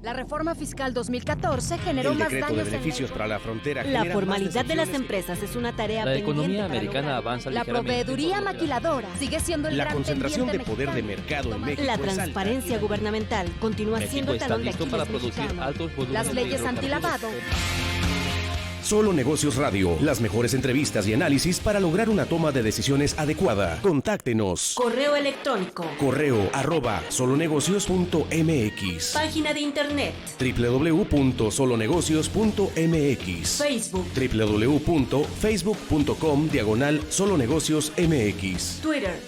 La reforma fiscal 2014 generó El más decreto daños de beneficios para la frontera. La formalidad de las empresas es una tarea La pendiente economía para americana lograr. avanza La ligeramente. proveeduría maquiladora sigue siendo el La gran concentración de pendiente poder de mexicano. mercado en México La es alta. transparencia gubernamental continúa siendo México el está talón de listo Aquiles para producir mexicano. altos volúmenes Las de leyes hidrocarburos. antilavado. Solo Negocios Radio. Las mejores entrevistas y análisis para lograr una toma de decisiones adecuada. Contáctenos. Correo electrónico. Correo@solonegocios.mx. Página de internet. www.solonegocios.mx. Facebook. www.facebook.com/solonegociosmx. Twitter.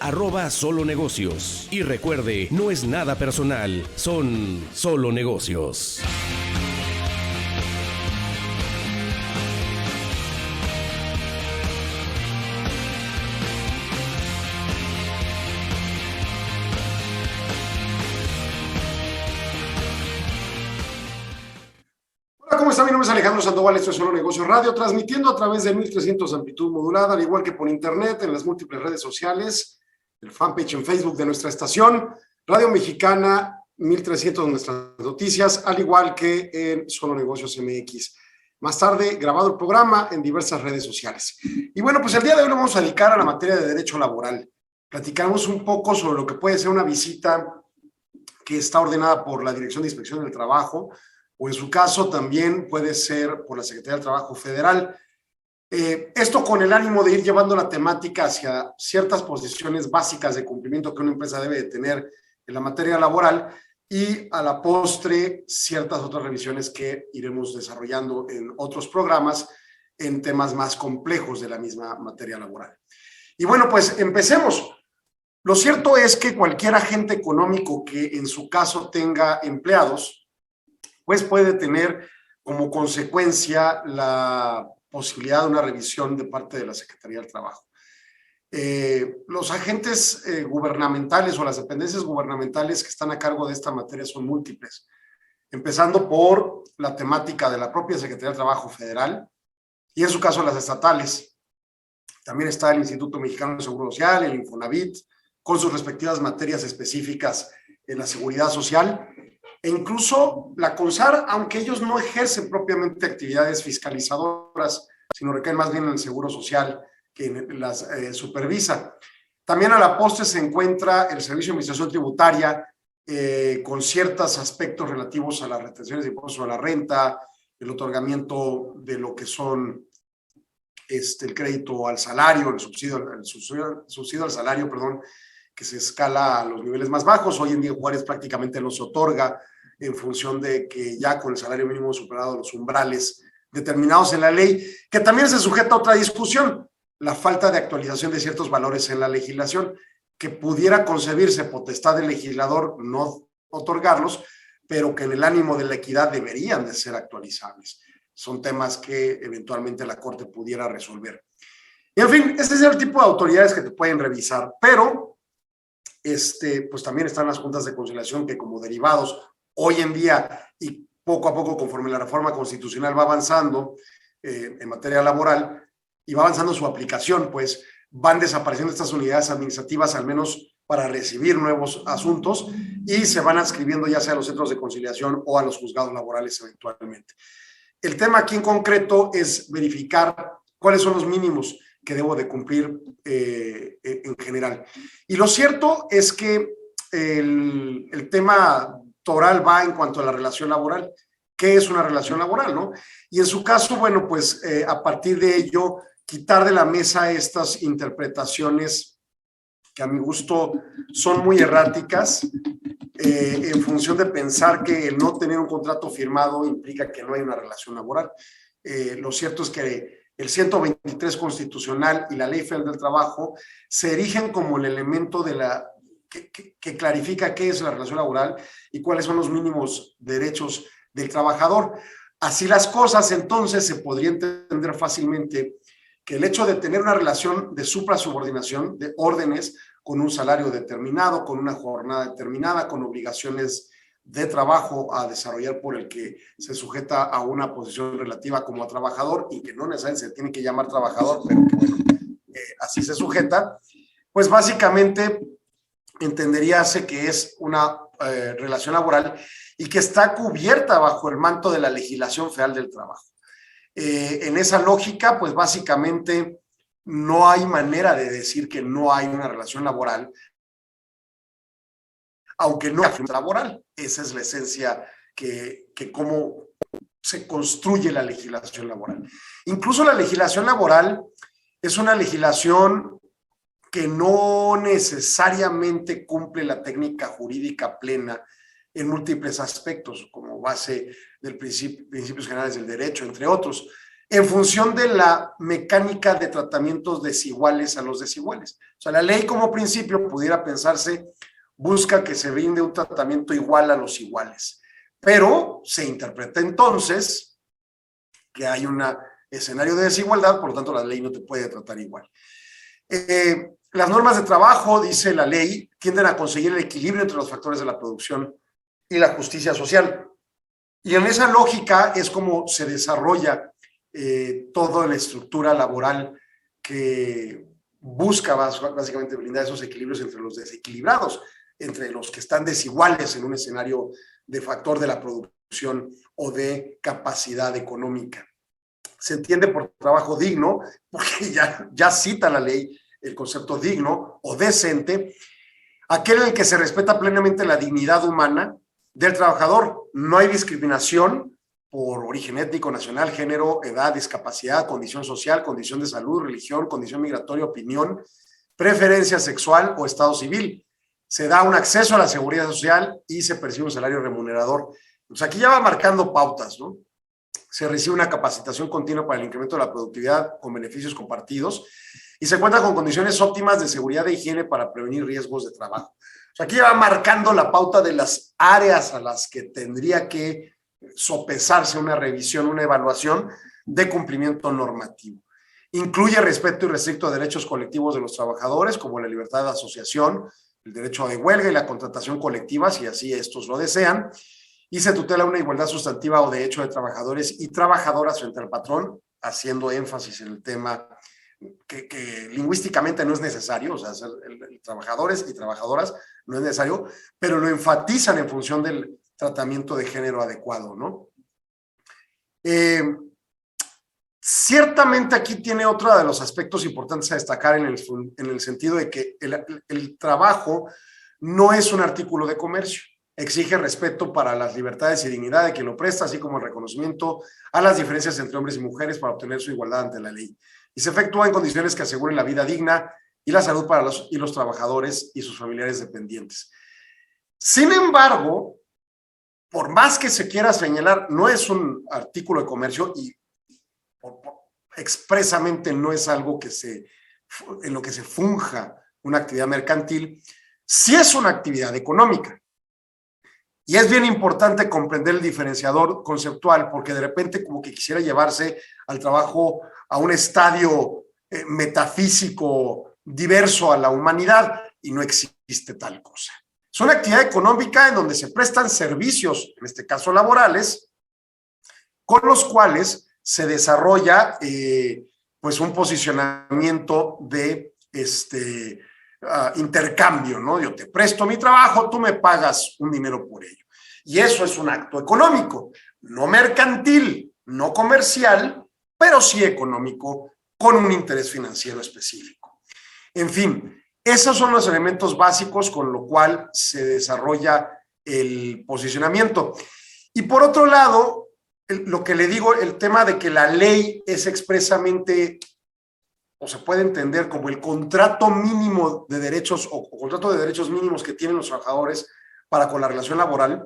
@solonegocios. Y recuerde, no es nada personal, son solo negocios. Hola, ¿cómo está? Mi nombre es Alejandro Sandoval, esto es Solo Negocios Radio, transmitiendo a través de 1300 amplitud modulada, al igual que por internet, en las múltiples redes sociales, el fanpage en Facebook de nuestra estación, Radio Mexicana 1300 nuestras noticias, al igual que en Solo Negocios MX. Más tarde, grabado el programa en diversas redes sociales. Y bueno, pues el día de hoy lo vamos a dedicar a la materia de derecho laboral. Platicamos un poco sobre lo que puede ser una visita que está ordenada por la Dirección de Inspección del Trabajo, o en su caso también puede ser por la Secretaría del Trabajo Federal. Esto con el ánimo de ir llevando la temática hacia ciertas posiciones básicas de cumplimiento que una empresa debe de tener en la materia laboral y a la postre ciertas otras revisiones que iremos desarrollando en otros programas en temas más complejos de la misma materia laboral. Y bueno, pues empecemos. Lo cierto es que cualquier agente económico que en su caso tenga empleados, pues puede tener como consecuencia la posibilidad de una revisión de parte de la Secretaría del Trabajo. Los agentes gubernamentales o las dependencias gubernamentales que están a cargo de esta materia son múltiples, empezando por la temática de la propia Secretaría del Trabajo Federal y en su caso las estatales. También está el Instituto Mexicano de Seguro Social, el Infonavit, con sus respectivas materias específicas en la seguridad social. E incluso la CONSAR, aunque ellos no ejercen propiamente actividades fiscalizadoras, sino recaen más bien en el Seguro Social que las supervisa. También a la postre se encuentra el Servicio de Administración Tributaria con ciertos aspectos relativos a las retenciones de impuestos a la renta, el otorgamiento de lo que son el crédito al salario, el subsidio al salario, perdón, que se escala a los niveles más bajos. Hoy en día Juárez prácticamente no se otorga en función de que ya con el salario mínimo superado los umbrales determinados en la ley, que también se sujeta a otra discusión, la falta de actualización de ciertos valores en la legislación, que pudiera concebirse potestad del legislador no otorgarlos, pero que en el ánimo de la equidad deberían de ser actualizables. Son temas que eventualmente la Corte pudiera resolver. Y en fin, ese es el tipo de autoridades que te pueden revisar, pero pues también están las juntas de conciliación que como derivados hoy en día y poco a poco conforme la reforma constitucional va avanzando en materia laboral y va avanzando su aplicación, pues van desapareciendo estas unidades administrativas al menos para recibir nuevos asuntos y se van adscribiendo ya sea a los centros de conciliación o a los juzgados laborales eventualmente. El tema aquí en concreto es verificar cuáles son los mínimos que debo de cumplir en general. Y lo cierto es que el tema toral va en cuanto a la relación laboral. ¿Qué es una relación laboral, no? Y en su caso, bueno, pues a partir de ello, quitar de la mesa estas interpretaciones que a mi gusto son muy erráticas, en función de pensar que el no tener un contrato firmado implica que no hay una relación laboral. Lo cierto es que el 123 constitucional y la Ley Federal del Trabajo se erigen como el elemento de que clarifica qué es la relación laboral y cuáles son los mínimos derechos del trabajador. Así las cosas, entonces se podría entender fácilmente que el hecho de tener una relación de suprasubordinación, de órdenes, con un salario determinado, con una jornada determinada, con obligaciones de trabajo a desarrollar por el que se sujeta a una posición relativa como a trabajador y que no necesariamente se tiene que llamar trabajador, pero que bueno, así se sujeta, pues básicamente entenderíase que es una relación laboral y que está cubierta bajo el manto de la legislación federal del trabajo. En esa lógica, pues básicamente no hay manera de decir que no hay una relación laboral, aunque no hay laboral. Esa es la esencia que cómo se construye la legislación laboral. Incluso la legislación laboral es una legislación que no necesariamente cumple la técnica jurídica plena en múltiples aspectos, como base del principios generales del derecho, entre otros, en función de la mecánica de tratamientos desiguales a los desiguales. O sea, la ley como principio pudiera pensarse, busca que se brinde un tratamiento igual a los iguales, pero se interpreta entonces que hay un escenario de desigualdad, por lo tanto la ley no te puede tratar igual. Las normas de trabajo, dice la ley, tienden a conseguir el equilibrio entre los factores de la producción y la justicia social. Y en esa lógica es como se desarrolla toda la estructura laboral que busca básicamente brindar esos equilibrios entre los desequilibrados, entre los que están desiguales en un escenario de factor de la producción o de capacidad económica. Se entiende por trabajo digno, porque ya cita la ley el concepto digno o decente, aquel en el que se respeta plenamente la dignidad humana del trabajador. No hay discriminación por origen étnico, nacional, género, edad, discapacidad, condición social, condición de salud, religión, condición migratoria, opinión, preferencia sexual o estado civil. Se da un acceso a la seguridad social y se percibe un salario remunerador. Pues aquí ya va marcando pautas, ¿no? Se recibe una capacitación continua para el incremento de la productividad con beneficios compartidos y se cuenta con condiciones óptimas de seguridad e higiene para prevenir riesgos de trabajo. O sea, aquí ya va marcando la pauta de las áreas a las que tendría que sopesarse una revisión, una evaluación de cumplimiento normativo. Incluye respeto irrestricto a derechos colectivos de los trabajadores, como la libertad de asociación, el derecho de huelga y la contratación colectiva, si así estos lo desean, y se tutela una igualdad sustantiva o de hecho de trabajadores y trabajadoras frente al patrón, haciendo énfasis en el tema que lingüísticamente no es necesario, o sea, ser trabajadores y trabajadoras no es necesario, pero lo enfatizan en función del tratamiento de género adecuado, ¿no? Ciertamente aquí tiene otro de los aspectos importantes a destacar en el sentido de que el trabajo no es un artículo de comercio. Exige respeto para las libertades y dignidad de quien lo presta, así como el reconocimiento a las diferencias entre hombres y mujeres para obtener su igualdad ante la ley. Y se efectúa en condiciones que aseguren la vida digna y la salud para los trabajadores y sus familiares dependientes. Sin embargo, por más que se quiera señalar, no es un artículo de comercio y expresamente no es algo en lo que se funja una actividad mercantil, sí es una actividad económica. Y es bien importante comprender el diferenciador conceptual, porque de repente como que quisiera llevarse al trabajo a un estadio metafísico diverso a la humanidad, y no existe tal cosa. Es una actividad económica en donde se prestan servicios, en este caso laborales, con los cuales se desarrolla pues un posicionamiento de intercambio, ¿no? Yo te presto mi trabajo, tú me pagas un dinero por ello. Y eso es un acto económico, no mercantil, no comercial, pero sí económico, con un interés financiero específico. En fin, esos son los elementos básicos con lo cual se desarrolla el posicionamiento. Y por otro lado, lo que le digo, el tema de que la ley es expresamente, o se puede entender como el contrato mínimo de derechos o contrato de derechos mínimos que tienen los trabajadores para con la relación laboral,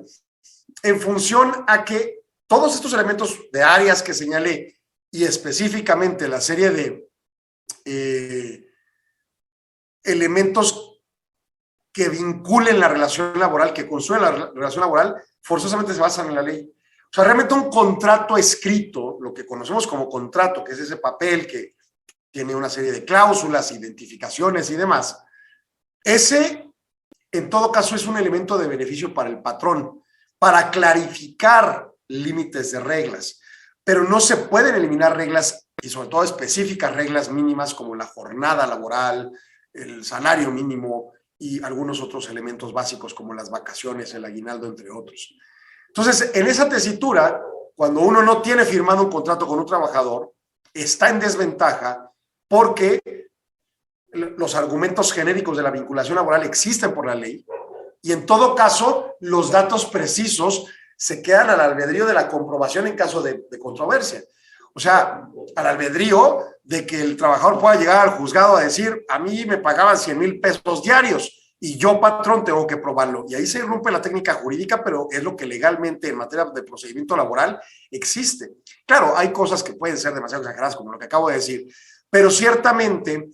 en función a que todos estos elementos de áreas que señalé y específicamente la serie de elementos que vinculen la relación laboral, que construyen la relación laboral, forzosamente se basan en la ley. O sea, realmente un contrato escrito, lo que conocemos como contrato, que es ese papel que tiene una serie de cláusulas, identificaciones y demás, ese, en todo caso, es un elemento de beneficio para el patrón, para clarificar límites de reglas, pero no se pueden eliminar reglas, y sobre todo específicas reglas mínimas como la jornada laboral, el salario mínimo y algunos otros elementos básicos como las vacaciones, el aguinaldo, entre otros. Entonces, en esa tesitura, cuando uno no tiene firmado un contrato con un trabajador, está en desventaja porque los argumentos genéricos de la vinculación laboral existen por la ley y en todo caso los datos precisos se quedan al albedrío de la comprobación en caso de controversia. O sea, al albedrío de que el trabajador pueda llegar al juzgado a decir, a mí me pagaban 100,000 pesos diarios y yo, patrón, tengo que probarlo. Y ahí se rompe la técnica jurídica, pero es lo que legalmente en materia de procedimiento laboral existe. Claro, hay cosas que pueden ser demasiado exageradas, como lo que acabo de decir, pero ciertamente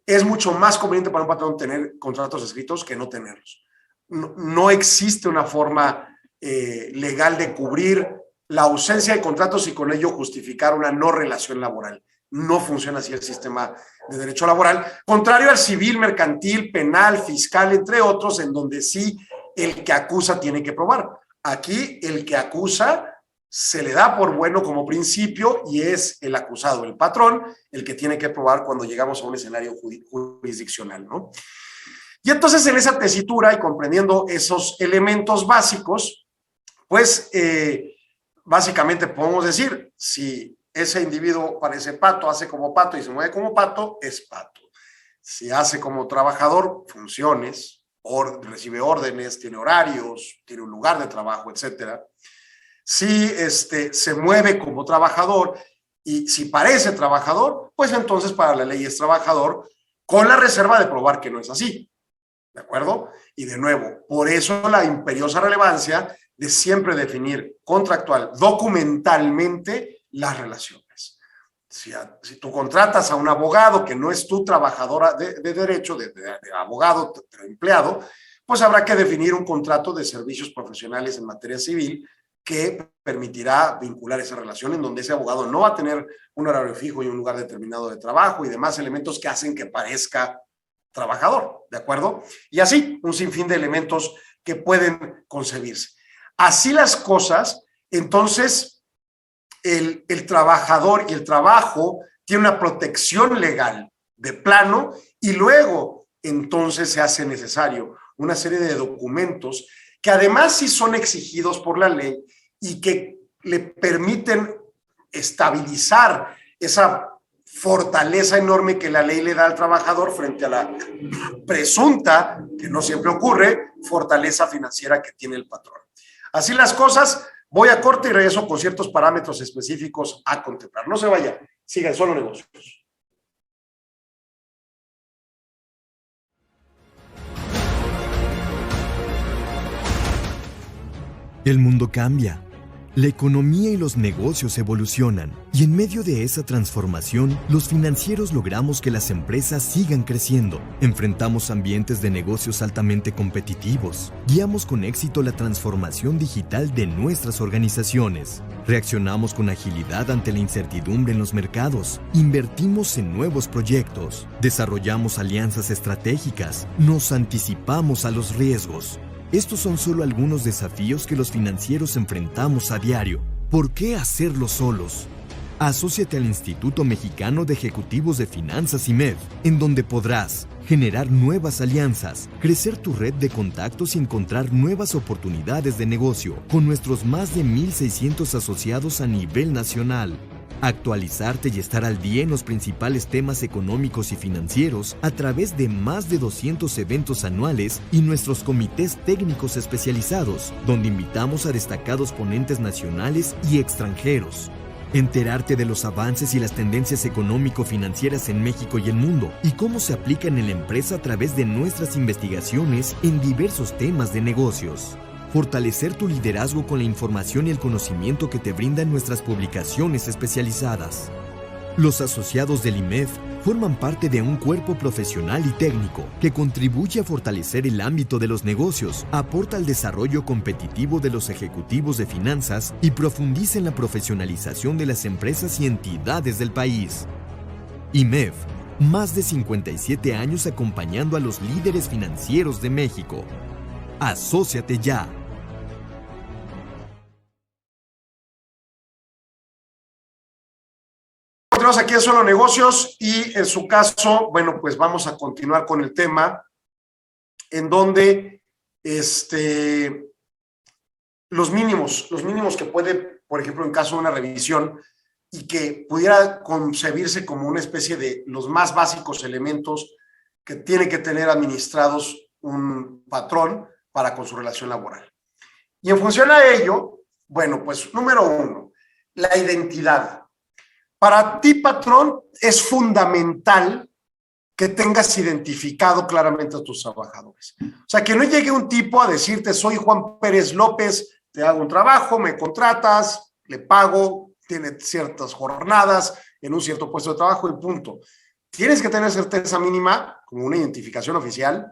es mucho más conveniente para un patrón tener contratos escritos que no tenerlos. No existe una forma legal de cubrir la ausencia de contratos y con ello justificar una no relación laboral. No funciona así el sistema de derecho laboral, contrario al civil, mercantil, penal, fiscal, entre otros, en donde sí el que acusa tiene que probar. Aquí el que acusa se le da por bueno como principio y es el acusado, el patrón, el que tiene que probar cuando llegamos a un escenario jurisdiccional, ¿no? Y entonces en esa tesitura y comprendiendo esos elementos básicos, pues básicamente podemos decir, si ese individuo parece pato, hace como pato y se mueve como pato, es pato. Si hace como trabajador, funciones, recibe órdenes, tiene horarios, tiene un lugar de trabajo, etcétera. Si se mueve como trabajador y si parece trabajador, pues entonces para la ley es trabajador, con la reserva de probar que no es así. ¿De acuerdo? Y de nuevo, por eso la imperiosa relevancia de siempre definir contractual, documentalmente, las relaciones. Si tú contratas a un abogado que no es tu trabajadora de derecho, de abogado, de empleado, pues habrá que definir un contrato de servicios profesionales en materia civil que permitirá vincular esa relación en donde ese abogado no va a tener un horario fijo y un lugar determinado de trabajo y demás elementos que hacen que parezca trabajador, ¿de acuerdo? Y así, un sinfín de elementos que pueden concebirse. Así las cosas, entonces el trabajador y el trabajo tiene una protección legal de plano y luego entonces se hace necesario una serie de documentos que además sí son exigidos por la ley y que le permiten estabilizar esa fortaleza enorme que la ley le da al trabajador frente a la presunta, que no siempre ocurre, fortaleza financiera que tiene el patrón. Así las cosas, voy a corte y regreso con ciertos parámetros específicos a contemplar. No se vaya, sigan Solo Negocios. El mundo cambia. La economía y los negocios evolucionan, y en medio de esa transformación, los financieros logramos que las empresas sigan creciendo. Enfrentamos ambientes de negocios altamente competitivos. Guiamos con éxito la transformación digital de nuestras organizaciones. Reaccionamos con agilidad ante la incertidumbre en los mercados. Invertimos en nuevos proyectos. Desarrollamos alianzas estratégicas. Nos anticipamos a los riesgos. Estos son solo algunos desafíos que los financieros enfrentamos a diario. ¿Por qué hacerlo solos? Asóciate al Instituto Mexicano de Ejecutivos de Finanzas IMEF, en donde podrás generar nuevas alianzas, crecer tu red de contactos y encontrar nuevas oportunidades de negocio con nuestros más de 1,600 asociados a nivel nacional. Actualizarte y estar al día en los principales temas económicos y financieros a través de más de 200 eventos anuales y nuestros comités técnicos especializados, donde invitamos a destacados ponentes nacionales y extranjeros. Enterarte de los avances y las tendencias económico-financieras en México y el mundo y cómo se aplican en la empresa a través de nuestras investigaciones en diversos temas de negocios. Fortalecer tu liderazgo con la información y el conocimiento que te brindan nuestras publicaciones especializadas. Los asociados del IMEF forman parte de un cuerpo profesional y técnico que contribuye a fortalecer el ámbito de los negocios, aporta al desarrollo competitivo de los ejecutivos de finanzas y profundiza en la profesionalización de las empresas y entidades del país. IMEF, más de 57 años acompañando a los líderes financieros de México. Asóciate ya. Continuamos aquí en Solo Negocios y en su caso, bueno, pues vamos a continuar con el tema en donde los mínimos que puede, por ejemplo, en caso de una revisión, y que pudiera concebirse como una especie de los más básicos elementos que tiene que tener administrados un patrón para con su relación laboral. Y en función a ello, bueno, pues número 1, la identidad. Para ti, patrón, es fundamental que tengas identificado claramente a tus trabajadores. O sea, que no llegue un tipo a decirte, soy Juan Pérez López, te hago un trabajo, me contratas, le pago, tiene ciertas jornadas en un cierto puesto de trabajo y punto. Tienes que tener certeza mínima, como una identificación oficial,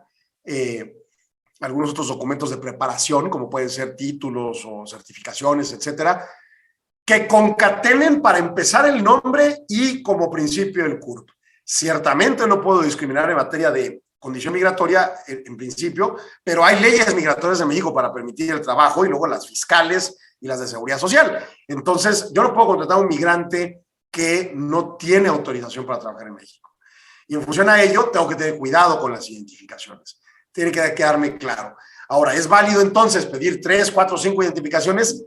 algunos otros documentos de preparación, como pueden ser títulos o certificaciones, etcétera, que concatenen para empezar el nombre y como principio el CURP. Ciertamente no puedo discriminar en materia de condición migratoria en principio, pero hay leyes migratorias de México para permitir el trabajo y luego las fiscales y las de seguridad social. Entonces, yo no puedo contratar a un migrante que no tiene autorización para trabajar en México. Y en función a ello, tengo que tener cuidado con las identificaciones. Tiene que quedarme claro. Ahora, ¿es válido entonces pedir 3, 4, 5 identificaciones?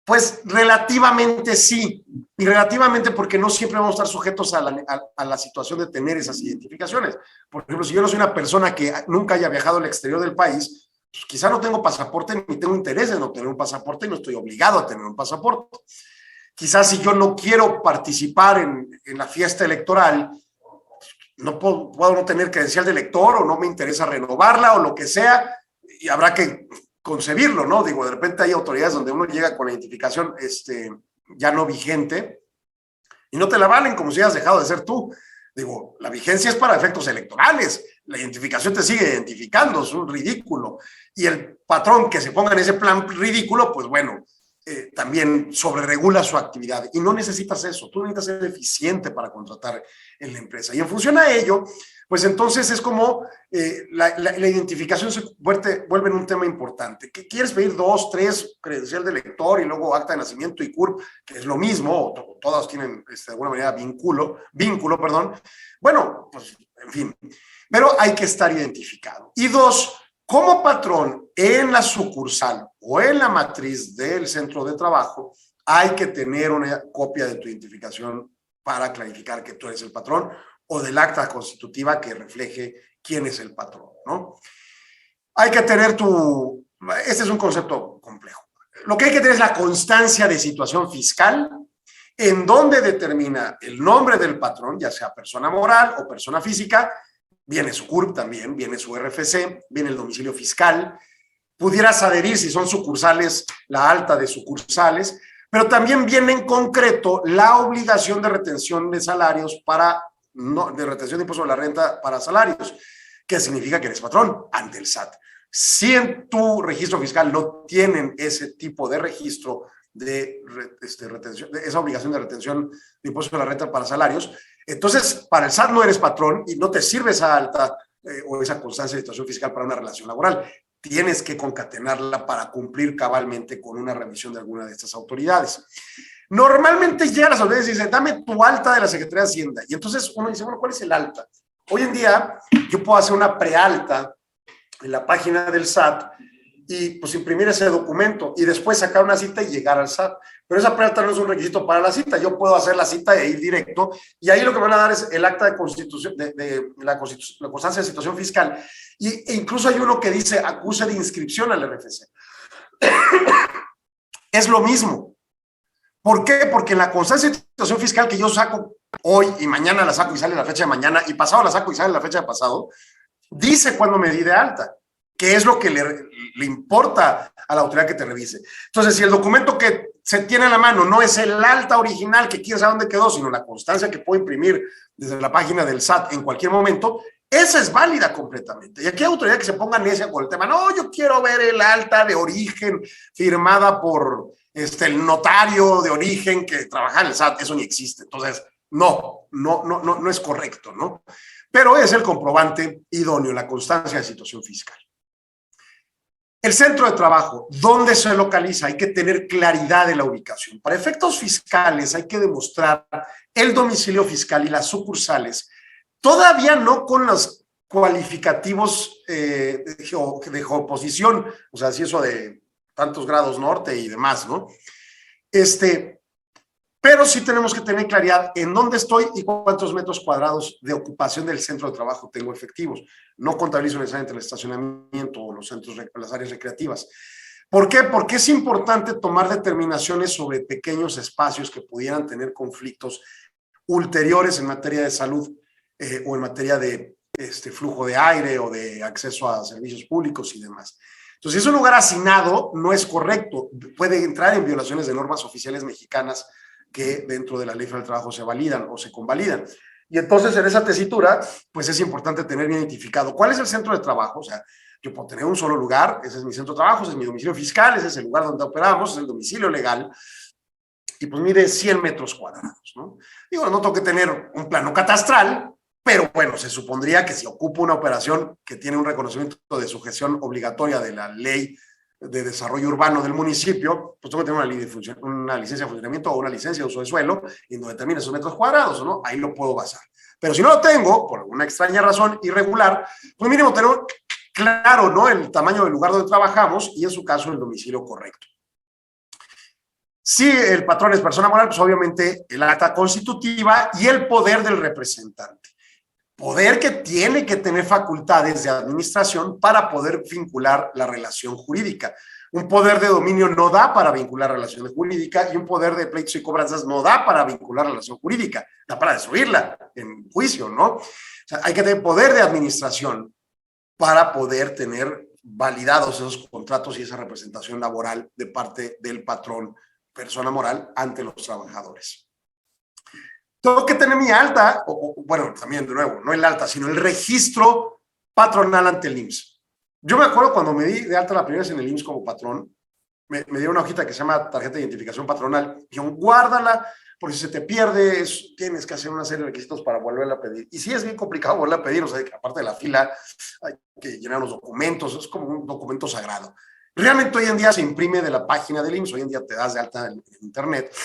Pues relativamente sí. Y relativamente porque no siempre vamos a estar sujetos a la situación de tener esas identificaciones. Por ejemplo, si yo no soy una persona que nunca haya viajado al exterior del país, pues quizá no tengo pasaporte ni tengo interés en obtener un pasaporte y no estoy obligado a tener un pasaporte. Quizás si yo no quiero participar en la fiesta electoral, no puedo no tener credencial de elector o no me interesa renovarla o lo que sea, y habrá que concebirlo, ¿no? Digo, de repente hay autoridades donde uno llega con la identificación ya no vigente y no te la valen como si hayas dejado de ser tú. Digo, la vigencia es para efectos electorales, la identificación te sigue identificando, es un ridículo. Y el patrón que se ponga en ese plan ridículo, pues bueno, también sobreregula su actividad. Y no necesitas eso, tú necesitas ser eficiente para contratar en la empresa. Y en función a ello, pues entonces es como la identificación se vuelve en un tema importante. ¿Qué quieres pedir? 2, 3, credencial de lector y luego acta de nacimiento y CURP, que es lo mismo, todas tienen de alguna manera vínculo, perdón. Bueno, pues en fin, pero hay que estar identificado. Y 2, como patrón en la sucursal o en la matriz del centro de trabajo, hay que tener una copia de tu identificación para clarificar que tú eres el patrón o del acta constitutiva que refleje quién es el patrón, ¿no? Hay que tener este es un concepto complejo. Lo que hay que tener es la constancia de situación fiscal, en donde determina el nombre del patrón, ya sea persona moral o persona física, viene su CURP también, viene su RFC, viene el domicilio fiscal, pudieras adherir si son sucursales, la alta de sucursales, pero también viene en concreto la obligación de retención de salarios de retención de impuesto sobre la renta para salarios, que significa que eres patrón ante el SAT. Si en tu registro fiscal no tienen ese tipo de registro de retención, de esa obligación de retención de impuesto sobre la renta para salarios, entonces para el SAT no eres patrón y no te sirve esa alta o esa constancia de situación fiscal para una relación laboral. Tienes que concatenarla para cumplir cabalmente con una revisión de alguna de estas autoridades. Normalmente llegan las autoridades y dicen, dame tu alta de la Secretaría de Hacienda. Y entonces uno dice, bueno, ¿cuál es el alta? Hoy en día yo puedo hacer una prealta en la página del SAT y pues imprimir ese documento y después sacar una cita y llegar al SAT. Pero esa prealta no es un requisito para la cita. Yo puedo hacer la cita e ir directo y ahí lo que me van a dar es el acta de constitución, la constancia de situación fiscal. E incluso hay uno que dice acuse de inscripción al RFC. Es lo mismo. ¿Por qué? Porque en la constancia de situación fiscal que yo saco hoy y mañana la saco y sale la fecha de mañana y pasado la saco y sale la fecha de pasado, dice cuándo me di de alta, que es lo que le importa a la autoridad que te revise. Entonces, si el documento que se tiene a la mano no es el alta original que quién sabe dónde quedó, sino la constancia que puedo imprimir desde la página del SAT en cualquier momento, esa es válida completamente. Y aquí hay autoridad que se ponga necia con el tema. No, yo quiero ver el alta de origen firmada por el notario de origen que trabaja en el SAT. Eso ni existe. Entonces, no es correcto, ¿no? Pero es el comprobante idóneo, la constancia de situación fiscal. El centro de trabajo, ¿dónde se localiza? Hay que tener claridad de la ubicación. Para efectos fiscales hay que demostrar el domicilio fiscal y las sucursales, todavía no con los cualificativos de geoposición, o sea, si eso de tantos grados norte y demás, ¿no? Pero sí tenemos que tener claridad en dónde estoy y cuántos metros cuadrados de ocupación del centro de trabajo tengo efectivos. No contabilizo necesariamente el estacionamiento o los centros, las áreas recreativas. ¿Por qué? Porque es importante tomar determinaciones sobre pequeños espacios que pudieran tener conflictos ulteriores en materia de salud o en materia de flujo de aire o de acceso a servicios públicos y demás. Entonces, si es un lugar hacinado, no es correcto. Puede entrar en violaciones de normas oficiales mexicanas que dentro de la Ley Federal del Trabajo se validan o se convalidan. Y entonces, en esa tesitura, pues es importante tener bien identificado cuál es el centro de trabajo. O sea, yo puedo tener un solo lugar, ese es mi centro de trabajo, ese es mi domicilio fiscal, ese es el lugar donde operamos, es el domicilio legal, y pues mide 100 metros cuadrados, ¿no? Digo, no tengo que tener un plano catastral, pero bueno, se supondría que si ocupo una operación que tiene un reconocimiento de sujeción obligatoria de la Ley de Desarrollo Urbano del municipio, pues tengo que tener una licencia de funcionamiento o una licencia de uso de suelo en donde determine esos metros cuadrados, ¿no? Ahí lo puedo basar. Pero si no lo tengo, por alguna extraña razón irregular, pues mínimo tener claro, ¿no?, el tamaño del lugar donde trabajamos y en su caso el domicilio correcto. Si el patrón es persona moral, pues obviamente el acta constitutiva y el poder del representante. Poder que tiene que tener facultades de administración para poder vincular la relación jurídica. Un poder de dominio no da para vincular relación jurídica y un poder de pleitos y cobranzas no da para vincular relación jurídica, da para destruirla en juicio, ¿no? O sea, hay que tener poder de administración para poder tener validados esos contratos y esa representación laboral de parte del patrón, persona moral, ante los trabajadores. Tengo que tener mi alta, bueno, también de nuevo, no el alta, sino el registro patronal ante el IMSS. Yo me acuerdo cuando me di de alta la primera vez en el IMSS como patrón, me dieron una hojita que se llama tarjeta de identificación patronal, y dijeron, guárdala, porque si se te pierde, tienes que hacer una serie de requisitos para volverla a pedir. Y sí es bien complicado volverla a pedir, o sea, aparte de la fila, hay que llenar los documentos, es como un documento sagrado. Realmente hoy en día se imprime de la página del IMSS, hoy en día te das de alta en internet,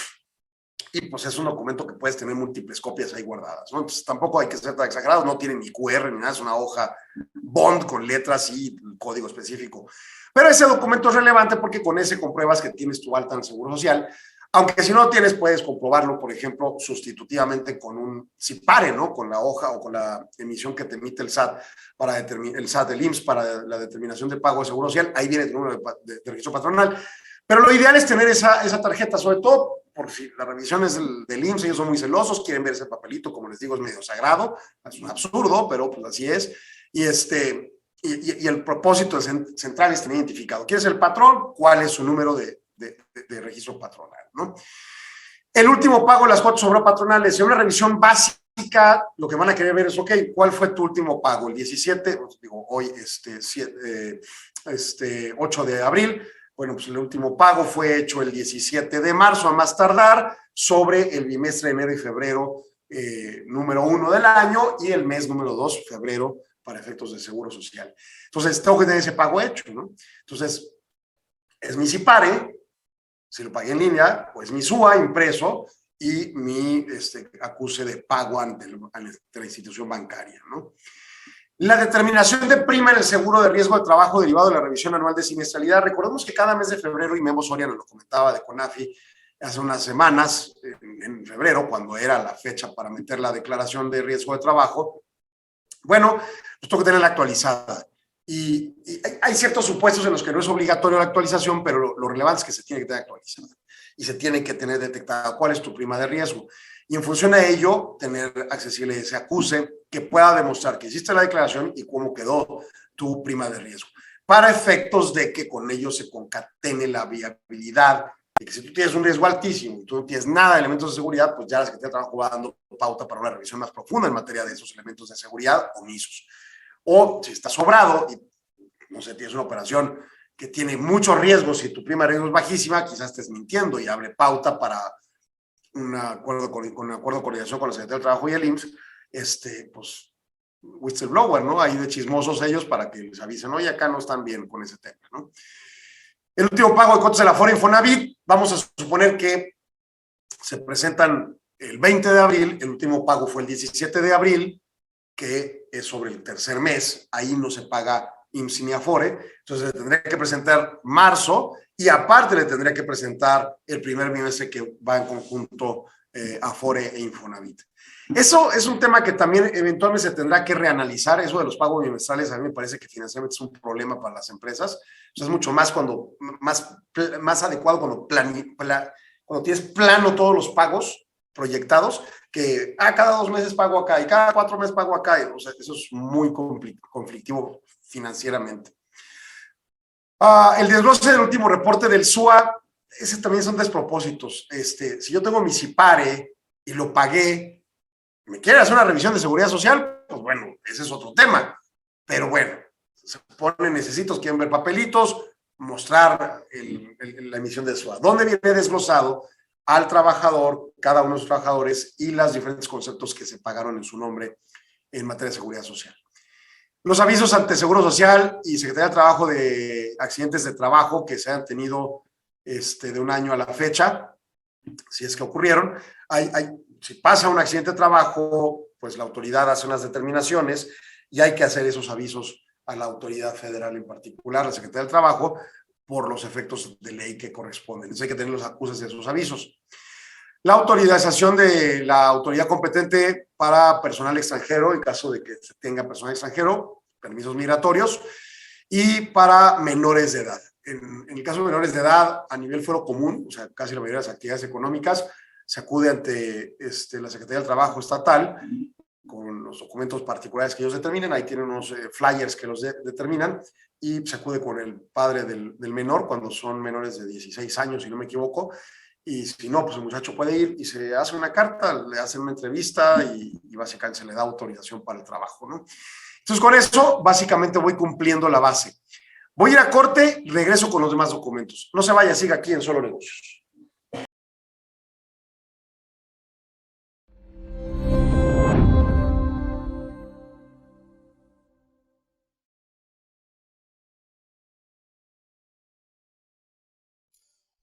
y pues es un documento que puedes tener múltiples copias ahí guardadas, ¿no? Entonces tampoco hay que ser tan exagerados, no tiene ni QR ni nada, es una hoja bond con letras y código específico. Pero ese documento es relevante porque con ese compruebas que tienes tu alta en el Seguro Social, aunque si no lo tienes puedes comprobarlo, por ejemplo, sustitutivamente con un SIPARE, ¿no? Con la hoja o con la emisión que te emite el SAT para determinar, el SAT del IMSS para la determinación de pago de Seguro Social, ahí viene el número de registro patronal. Pero lo ideal es tener esa tarjeta, sobre todo por si las revisiones del IMSS, ellos son muy celosos, quieren ver ese papelito, como les digo, es medio sagrado, es un absurdo, pero pues así es. Y el propósito central es tener identificado quién es el patrón, cuál es su número de registro patronal, ¿no? El último pago, las cuotas patronales, en una revisión básica, lo que van a querer ver es, ok, ¿cuál fue tu último pago? El 17, digo, hoy, 8 de abril, bueno, pues el último pago fue hecho el 17 de marzo a más tardar sobre el bimestre de enero y febrero número 1 del año y el mes número 2, febrero, para efectos de Seguro Social. Entonces, tengo que tener ese pago hecho, ¿no? Entonces, es mi SIPARE, si lo pagué en línea, pues mi SUA impreso y mi acuse de pago ante la institución bancaria, ¿no? La determinación de prima en el seguro de riesgo de trabajo derivado de la revisión anual de siniestralidad. Recordemos que cada mes de febrero, y Memo Soria nos lo comentaba de CONAFI hace unas semanas, en febrero, cuando era la fecha para meter la declaración de riesgo de trabajo, bueno, pues tengo que tenerla actualizada. Y hay ciertos supuestos en los que no es obligatorio la actualización, pero lo relevante es que se tiene que tener actualizada y se tiene que tener detectada cuál es tu prima de riesgo. Y en función a ello, tener accesible ese acuse que pueda demostrar que hiciste la declaración y cómo quedó tu prima de riesgo. Para efectos de que con ello se concatene la viabilidad de que si tú tienes un riesgo altísimo y tú no tienes nada de elementos de seguridad, pues ya la Secretaría de Trabajo va dando pauta para una revisión más profunda en materia de esos elementos de seguridad omisos. O si está sobrado y, no sé, tienes una operación que tiene muchos riesgos y tu prima de riesgo es bajísima, quizás estés mintiendo y abre pauta para un acuerdo con coordinación con la Secretaría del Trabajo y el IMSS, pues, whistleblower, ¿no? Ahí de chismosos ellos para que les avisen, oye, acá no están bien con ese tema, ¿no? El último pago de cuotas de la Afore Infonavit, vamos a suponer que se presentan el 20 de abril, el último pago fue el 17 de abril, que es sobre el tercer mes, ahí no se paga IMSS ni Afore, entonces tendré que presentar marzo y aparte le tendría que presentar el primer bimestre que va en conjunto Afore e Infonavit. Eso es un tema que también eventualmente se tendrá que reanalizar. Eso de los pagos bimestrales a mí me parece que financieramente es un problema para las empresas. O sea, es mucho más más adecuado cuando tienes plano todos los pagos proyectados, que cada 2 meses pago acá y cada 4 meses pago acá. O sea, eso es muy conflictivo financieramente. El desglose del último reporte del SUA, ese también son despropósitos. Si yo tengo mi CIPARE y lo pagué, ¿me quieren hacer una revisión de seguridad social? Pues bueno, ese es otro tema. Pero bueno, se ponen necesitos, quieren ver papelitos, mostrar la emisión del SUA. ¿Dónde viene desglosado al trabajador, cada uno de los trabajadores y los diferentes conceptos que se pagaron en su nombre en materia de seguridad social? Los avisos ante Seguro Social y Secretaría de Trabajo de accidentes de trabajo que se han tenido de un año a la fecha, si es que ocurrieron. Si pasa un accidente de trabajo, pues la autoridad hace unas determinaciones y hay que hacer esos avisos a la autoridad federal, en particular la Secretaría del Trabajo, por los efectos de ley que corresponden. Entonces hay que tener los acuses de esos avisos. La autorización de la autoridad competente para personal extranjero, en caso de que se tenga personal extranjero, permisos migratorios, y para menores de edad. En el caso de menores de edad, a nivel fuero común, o sea, casi la mayoría de las actividades económicas, se acude ante la Secretaría del Trabajo Estatal con los documentos particulares que ellos determinen. Ahí tienen unos flyers que los determinan, y se acude con el padre del menor cuando son menores de 16 años, si no me equivoco. Y si no, pues el muchacho puede ir y se hace una carta, le hacen una entrevista y básicamente se le da autorización para el trabajo, ¿no? Entonces, con eso, básicamente voy cumpliendo la base. Voy a ir a corte, regreso con los demás documentos. No se vaya, siga aquí en Solo Negocios.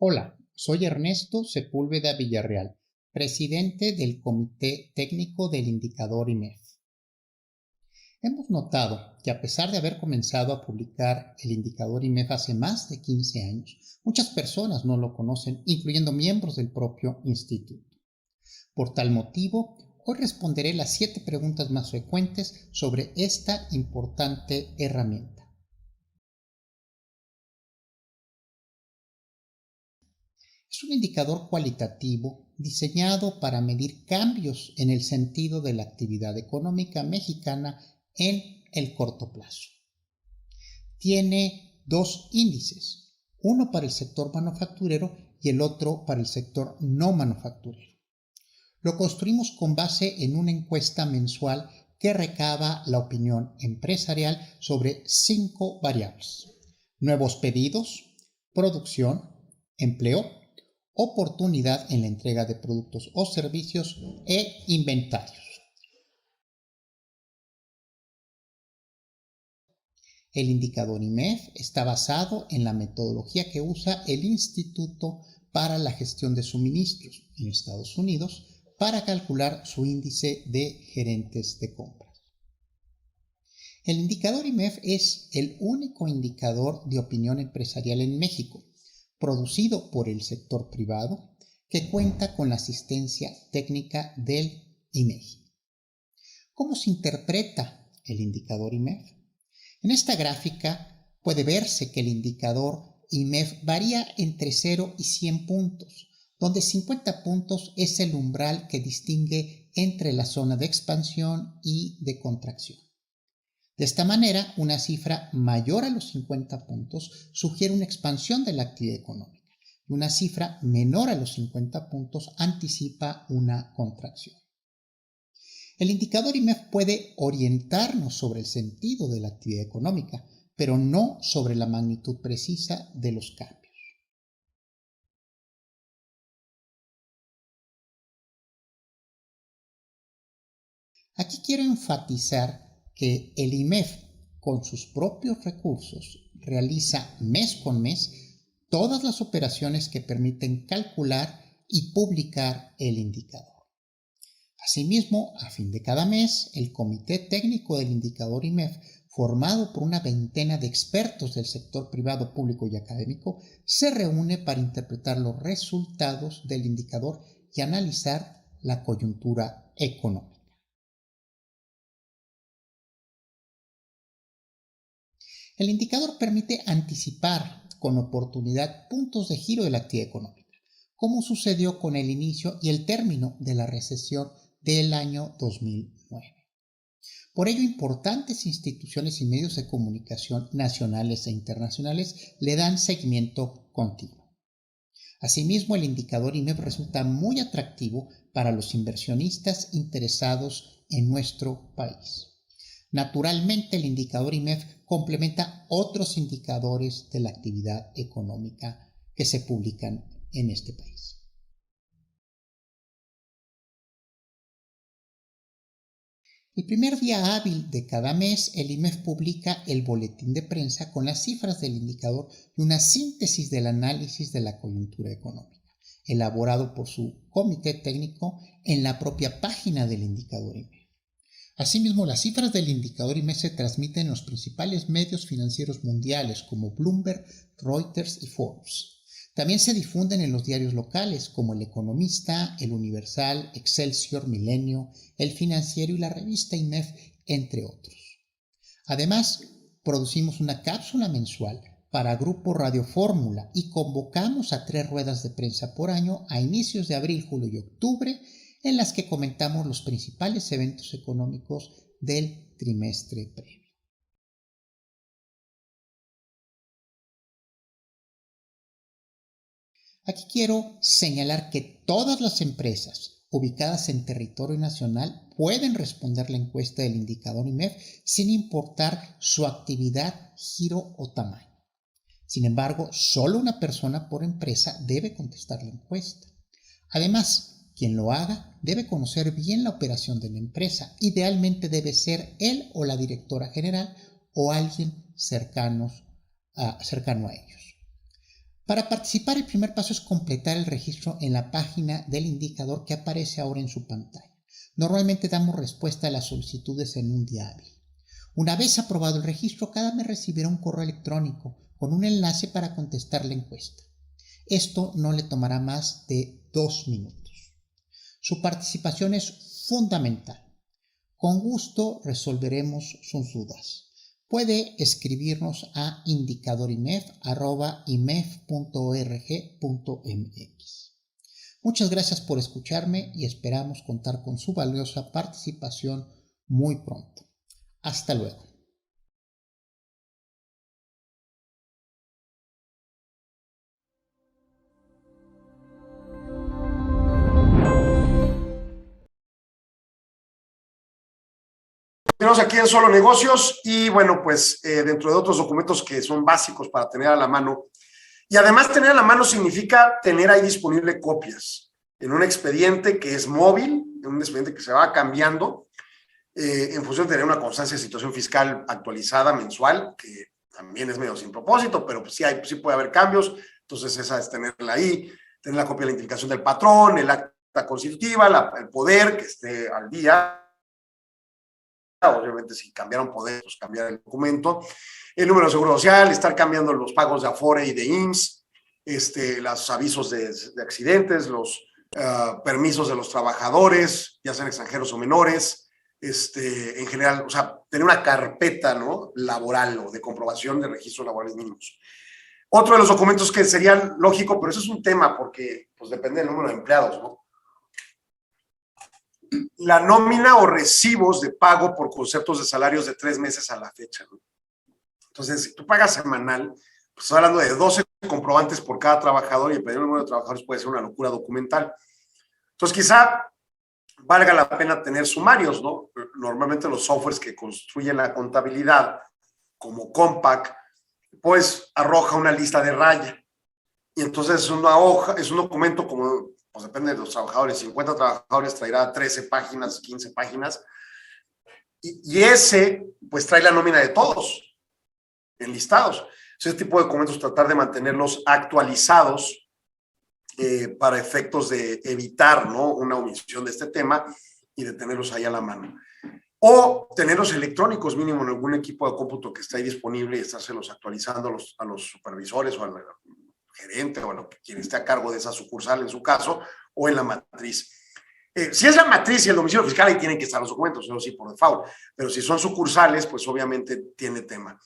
Hola, soy Ernesto Sepúlveda Villarreal, presidente del Comité Técnico del Indicador IMEF. Hemos notado que a pesar de haber comenzado a publicar el Indicador IMEF hace más de 15 años, muchas personas no lo conocen, incluyendo miembros del propio instituto. Por tal motivo, hoy responderé las 7 preguntas más frecuentes sobre esta importante herramienta. Es un indicador cualitativo diseñado para medir cambios en el sentido de la actividad económica mexicana en el corto plazo. Tiene 2 índices, uno para el sector manufacturero y el otro para el sector no manufacturero. Lo construimos con base en una encuesta mensual que recaba la opinión empresarial sobre 5 variables: nuevos pedidos, producción, empleo, oportunidad en la entrega de productos o servicios e inventarios. El indicador IMEF está basado en la metodología que usa el Instituto para la Gestión de Suministros en Estados Unidos para calcular su índice de gerentes de compras. El indicador IMEF es el único indicador de opinión empresarial en México, producido por el sector privado, que cuenta con la asistencia técnica del INEGI. ¿Cómo se interpreta el indicador IMEF? En esta gráfica puede verse que el indicador IMEF varía entre 0 y 100 puntos, donde 50 puntos es el umbral que distingue entre la zona de expansión y de contracción. De esta manera, una cifra mayor a los 50 puntos sugiere una expansión de la actividad económica y una cifra menor a los 50 puntos anticipa una contracción. El indicador IMEF puede orientarnos sobre el sentido de la actividad económica, pero no sobre la magnitud precisa de los cambios. Aquí quiero enfatizar que el IMEF, con sus propios recursos, realiza mes con mes todas las operaciones que permiten calcular y publicar el indicador. Asimismo, a fin de cada mes, el Comité Técnico del Indicador IMEF formado por una veintena de expertos del sector privado, público y académico, se reúne para interpretar los resultados del indicador y analizar la coyuntura económica. El indicador permite anticipar con oportunidad puntos de giro de la actividad económica, como sucedió con el inicio y el término de la recesión del año 2009. Por ello, importantes instituciones y medios de comunicación nacionales e internacionales le dan seguimiento continuo. Asimismo, el indicador IMEF resulta muy atractivo para los inversionistas interesados en nuestro país. Naturalmente, el indicador IMEF complementa otros indicadores de la actividad económica que se publican en este país. El primer día hábil de cada mes, el IMEF publica el boletín de prensa con las cifras del indicador y una síntesis del análisis de la coyuntura económica, elaborado por su comité técnico en la propia página del indicador IMEF. Asimismo, las cifras del indicador IMEF se transmiten en los principales medios financieros mundiales como Bloomberg, Reuters y Forbes. También se difunden en los diarios locales como El Economista, El Universal, Excelsior, Milenio, El Financiero y la revista IMEF, entre otros. Además, producimos una cápsula mensual para Grupo Radio Fórmula y convocamos a 3 ruedas de prensa por año a inicios de abril, julio y octubre, en las que comentamos los principales eventos económicos del trimestre previo. Aquí quiero señalar que todas las empresas ubicadas en territorio nacional pueden responder la encuesta del indicador IMEF sin importar su actividad, giro o tamaño. Sin embargo, solo una persona por empresa debe contestar la encuesta. Además, quien lo haga debe conocer bien la operación de la empresa. Idealmente debe ser él o la directora general o alguien cercano a ellos. Para participar, el primer paso es completar el registro en la página del indicador que aparece ahora en su pantalla. Normalmente damos respuesta a las solicitudes en un día hábil. Una vez aprobado el registro, cada mes recibirá un correo electrónico con un enlace para contestar la encuesta. Esto no le tomará más de 2 minutos. Su participación es fundamental. Con gusto resolveremos sus dudas. Puede escribirnos a indicadorimef@imef.org.mx. Muchas gracias por escucharme y esperamos contar con su valiosa participación muy pronto. Hasta luego. Tenemos aquí en Solo Negocios y bueno, pues dentro de otros documentos que son básicos para tener a la mano. Y además tener a la mano significa tener ahí disponible copias en un expediente que es móvil, en un expediente que se va cambiando en función de tener una constancia de situación fiscal actualizada mensual, que también es medio sin propósito, pero pues sí puede haber cambios. Entonces esa es tenerla ahí, tener la copia de la identificación del patrón, el acta constitutiva, el poder que esté al día. Obviamente, si cambiaron poder, pues cambiar el documento, el número de seguro social, estar cambiando los pagos de Afore y de IMSS, los avisos de accidentes, los permisos de los trabajadores, ya sean extranjeros o menores, en general, o sea, tener una carpeta, ¿no?, laboral o de comprobación de registros laborales mínimos. Otro de los documentos que sería lógico, pero eso es un tema porque pues, depende del número de empleados, ¿no? La nómina o recibos de pago por conceptos de salarios de 3 meses a la fecha, ¿no? Entonces, si tú pagas semanal, pues estás hablando de 12 comprobantes por cada trabajador y el número de trabajadores puede ser una locura documental. Entonces, quizá valga la pena tener sumarios, ¿no? Normalmente los softwares que construyen la contabilidad, como Compaq, pues arroja una lista de raya. Y entonces es una hoja, es un documento como... pues depende de los trabajadores, 50 trabajadores traerá 13 páginas, 15 páginas, y ese, pues trae la nómina de todos, enlistados. Ese tipo de documentos tratar de mantenerlos actualizados para efectos de evitar, ¿no?, una omisión de este tema y de tenerlos ahí a la mano. o tenerlos electrónicos mínimo en algún equipo de cómputo que esté ahí disponible y estárselos actualizando a los supervisores o al gerente o a quien esté a cargo de esa sucursal en su caso, o en la matriz. Si es la matriz y el domicilio fiscal, ahí tienen que estar los documentos, eso sí, por default. Pero si son sucursales, pues obviamente tiene tema.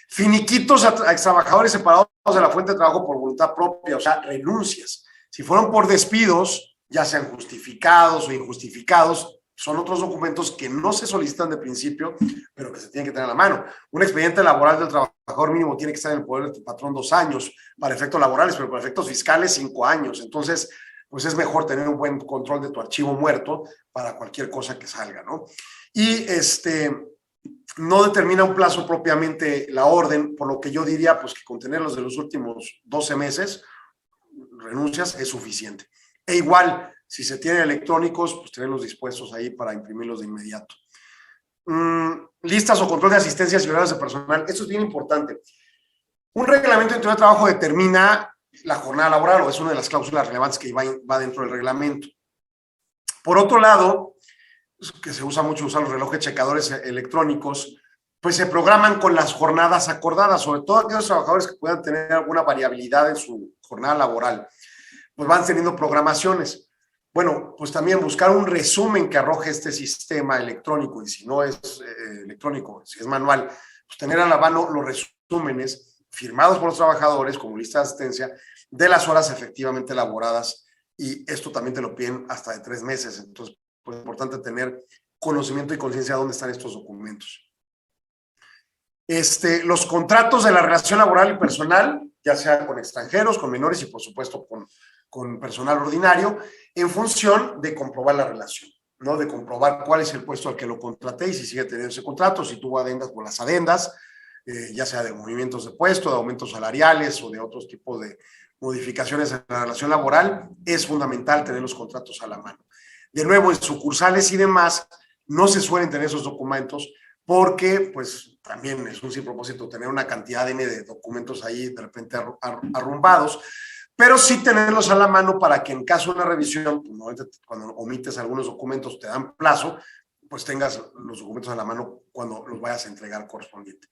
Finiquitos a extrabajadores separados de la fuente de trabajo por voluntad propia, o sea, renuncias. Si fueron por despidos, ya sean justificados o injustificados, son otros documentos que no se solicitan de principio, pero que se tienen que tener a la mano. Un expediente laboral del trabajador mínimo tiene que estar en el poder del patrón 2 años para efectos laborales, pero para efectos fiscales 5 años. Entonces, pues es mejor tener un buen control de tu archivo muerto para cualquier cosa que salga, ¿no? Y no determina un plazo propiamente la orden, por lo que yo diría pues que con tenerlos de los últimos 12 meses, renuncias, es suficiente. E igual, si se tienen electrónicos, pues tenerlos dispuestos ahí para imprimirlos de inmediato. Listas o control de asistencias y horarios de personal, esto es bien importante. Un reglamento interior de trabajo determina la jornada laboral, o es una de las cláusulas relevantes que va dentro del reglamento. Por otro lado, que se usa mucho usar los relojes checadores electrónicos, pues se programan con las jornadas acordadas, sobre todo aquellos trabajadores que puedan tener alguna variabilidad en su jornada laboral, pues van teniendo programaciones. Bueno, pues también buscar un resumen que arroje este sistema electrónico, y si no es electrónico, si es manual, pues tener a la mano los resúmenes firmados por los trabajadores como lista de asistencia de las horas efectivamente laboradas, y esto también te lo piden hasta de 3 meses. Entonces, pues es importante tener conocimiento y conciencia de dónde están estos documentos. Los contratos de la relación laboral y personal, ya sea con extranjeros, con menores y por supuesto con personal ordinario, en función de comprobar la relación, ¿no? De comprobar cuál es el puesto al que lo contraté y si sigue teniendo ese contrato, si tuvo adendas por las adendas, ya sea de movimientos de puesto, de aumentos salariales o de otros tipos de modificaciones en la relación laboral. Es fundamental tener los contratos a la mano. De nuevo, en sucursales y demás, no se suelen tener esos documentos porque, pues, también es un sin propósito tener una cantidad de documentos ahí de repente arrumbados, pero sí tenerlos a la mano para que en caso de una revisión, cuando omites algunos documentos, te dan plazo, pues tengas los documentos a la mano cuando los vayas a entregar correspondiente.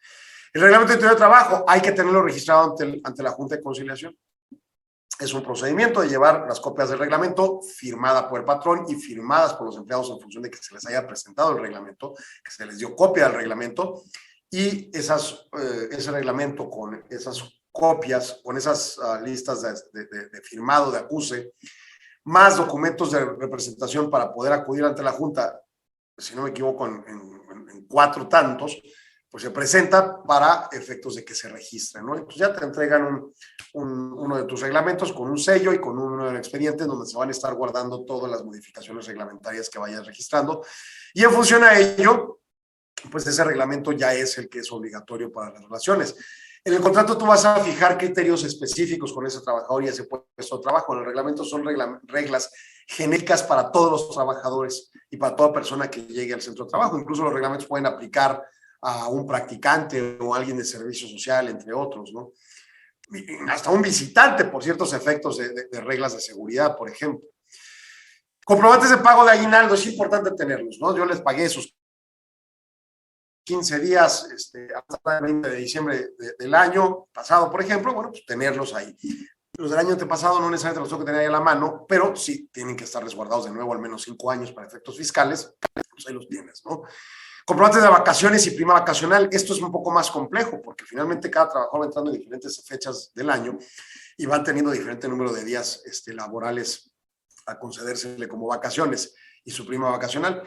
El reglamento interior de trabajo hay que tenerlo registrado ante la Junta de Conciliación. Es un procedimiento de llevar las copias del reglamento firmada por el patrón y firmadas por los empleados en función de que se les haya presentado el reglamento, que se les dio copia del reglamento, y ese reglamento con esas copias, con esas listas de firmado, de acuse, más documentos de representación para poder acudir ante la Junta, si no me equivoco, en 4 tantos, pues se presenta para efectos de que se registre, ¿no? Entonces ya te entregan uno de tus reglamentos con un sello y con uno del expediente donde se van a estar guardando todas las modificaciones reglamentarias que vayas registrando. Y en función a ello, pues ese reglamento ya es el que es obligatorio para las relaciones. En el contrato tú vas a fijar criterios específicos con ese trabajador y ese puesto de trabajo. En el reglamento son reglas genéricas para todos los trabajadores y para toda persona que llegue al centro de trabajo. Incluso los reglamentos pueden aplicar a un practicante o a alguien de servicio social, entre otros, ¿no? Hasta un visitante por ciertos efectos de reglas de seguridad, por ejemplo. Comprobantes de pago de aguinaldo, es importante tenerlos, ¿no? Yo les pagué esos 15 días hasta el 20 de diciembre del año pasado, por ejemplo, bueno, pues tenerlos ahí. Los del año antepasado no necesariamente los tengo que tener ahí a la mano, pero sí tienen que estar resguardados de nuevo al menos 5 años para efectos fiscales, pues ahí los tienes, ¿no? Comprobantes de vacaciones y prima vacacional, esto es un poco más complejo porque finalmente cada trabajador va entrando en diferentes fechas del año y van teniendo diferente número de días laborales a concedérsele como vacaciones y su prima vacacional.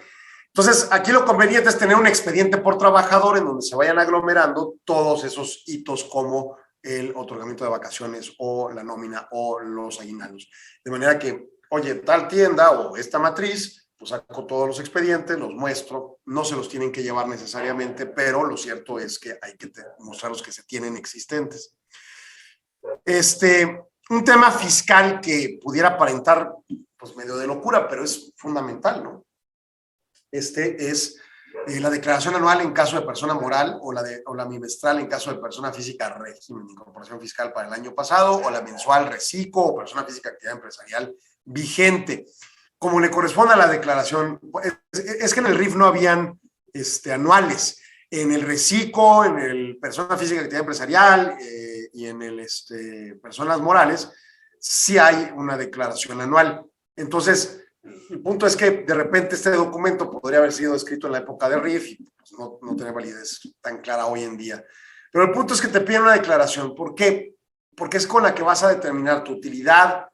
Entonces, aquí lo conveniente es tener un expediente por trabajador en donde se vayan aglomerando todos esos hitos como el otorgamiento de vacaciones o la nómina o los aguinaldos. De manera que, oye, tal tienda o esta matriz, pues saco todos los expedientes, los muestro, no se los tienen que llevar necesariamente, pero lo cierto es que hay que mostrar los que se tienen existentes. Un tema fiscal que pudiera aparentar pues medio de locura, pero es fundamental, ¿no? Es la declaración anual en caso de persona moral o la bimestral en caso de persona física régimen de incorporación fiscal para el año pasado, o la mensual reciclo o persona física actividad empresarial vigente. Como le corresponde a la declaración, es que en el RIF no habían anuales. En el RECICO, en el persona física y actividad empresarial y en el personas morales, sí hay una declaración anual. Entonces, el punto es que de repente este documento podría haber sido escrito en la época de RIF y pues, no tiene validez tan clara hoy en día. Pero el punto es que te piden una declaración. ¿Por qué? Porque es con la que vas a determinar tu utilidad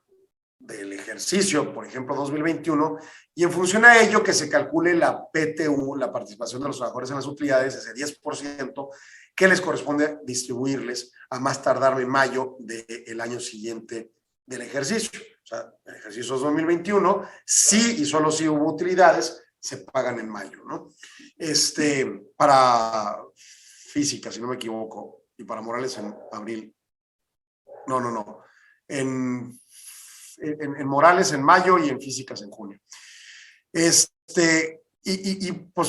del ejercicio, por ejemplo, 2021, y en función a ello que se calcule la PTU, la participación de los trabajadores en las utilidades, ese 10% que les corresponde distribuirles a más tardar en mayo del año siguiente del ejercicio. O sea, el ejercicio es 2021, sí y solo si hubo utilidades, se pagan en mayo, ¿no? Para física, si no me equivoco, y para morales en abril. No. En morales en mayo y en físicas en junio. Pues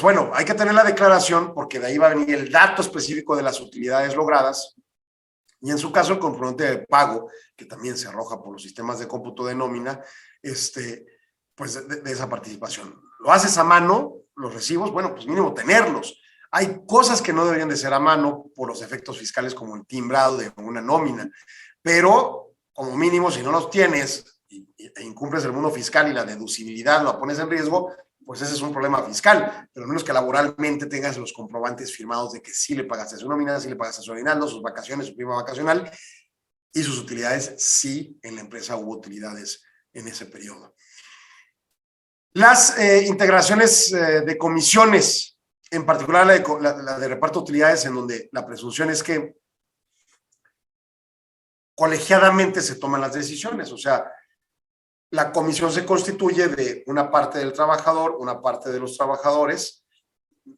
bueno, hay que tener la declaración porque de ahí va a venir el dato específico de las utilidades logradas y en su caso el comprobante de pago, que también se arroja por los sistemas de cómputo de nómina, pues de esa participación. ¿Lo haces a mano, los recibos? Bueno, pues mínimo tenerlos. Hay cosas que no deberían de ser a mano por los efectos fiscales como el timbrado de una nómina, pero como mínimo si no los tienes e incumples el mundo fiscal y la deducibilidad lo pones en riesgo, pues ese es un problema fiscal, pero al menos que laboralmente tengas los comprobantes firmados de que sí le pagaste su nómina, sí le pagaste su aguinaldo, sus vacaciones, su prima vacacional y sus utilidades, sí en la empresa hubo utilidades en ese periodo. Las integraciones de comisiones, en particular la de reparto de utilidades, en donde la presunción es que colegiadamente se toman las decisiones, o sea, la comisión se constituye de una parte del trabajador, una parte de los trabajadores,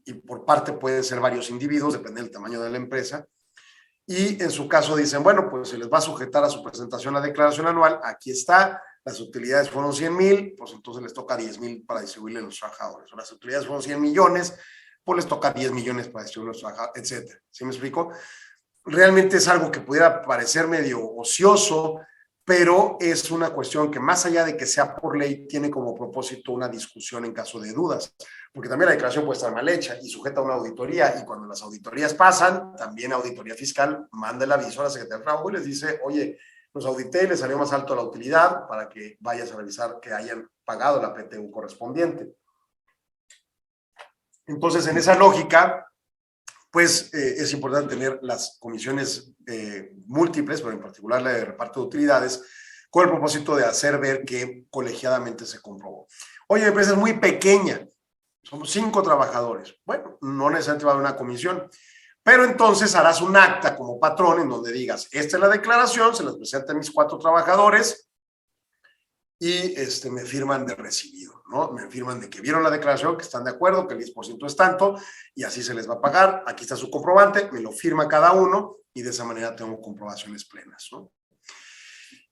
y por parte pueden ser varios individuos, depende del tamaño de la empresa, y en su caso dicen, bueno, pues se les va a sujetar a su presentación la declaración anual, aquí está, las utilidades fueron 100,000, pues entonces les toca 10,000 para distribuirle a los trabajadores, o las utilidades fueron 100 millones, pues les toca 10 millones para distribuirle a los trabajadores, etcétera. ¿Sí me explico? Realmente es algo que pudiera parecer medio ocioso, pero es una cuestión que más allá de que sea por ley, tiene como propósito una discusión en caso de dudas, porque también la declaración puede estar mal hecha y sujeta a una auditoría, y cuando las auditorías pasan, también auditoría fiscal manda el aviso a la Secretaría de Trabajo y les dice, oye, los audité y les salió más alto la utilidad para que vayas a revisar que hayan pagado la PTU correspondiente. Entonces, en esa lógica, pues es importante tener las comisiones múltiples, pero en particular la de reparto de utilidades, con el propósito de hacer ver que colegiadamente se comprobó. Oye, la empresa es muy pequeña, somos 5 trabajadores. Bueno, no necesariamente va a haber una comisión, pero entonces harás un acta como patrón en donde digas, esta es la declaración, se las presenta a mis 4 trabajadores y me firman de recibido, ¿no? Me firman de que vieron la declaración, que están de acuerdo, que el 10% es tanto y así se les va a pagar. Aquí está su comprobante, me lo firma cada uno y de esa manera tengo comprobaciones plenas, ¿no?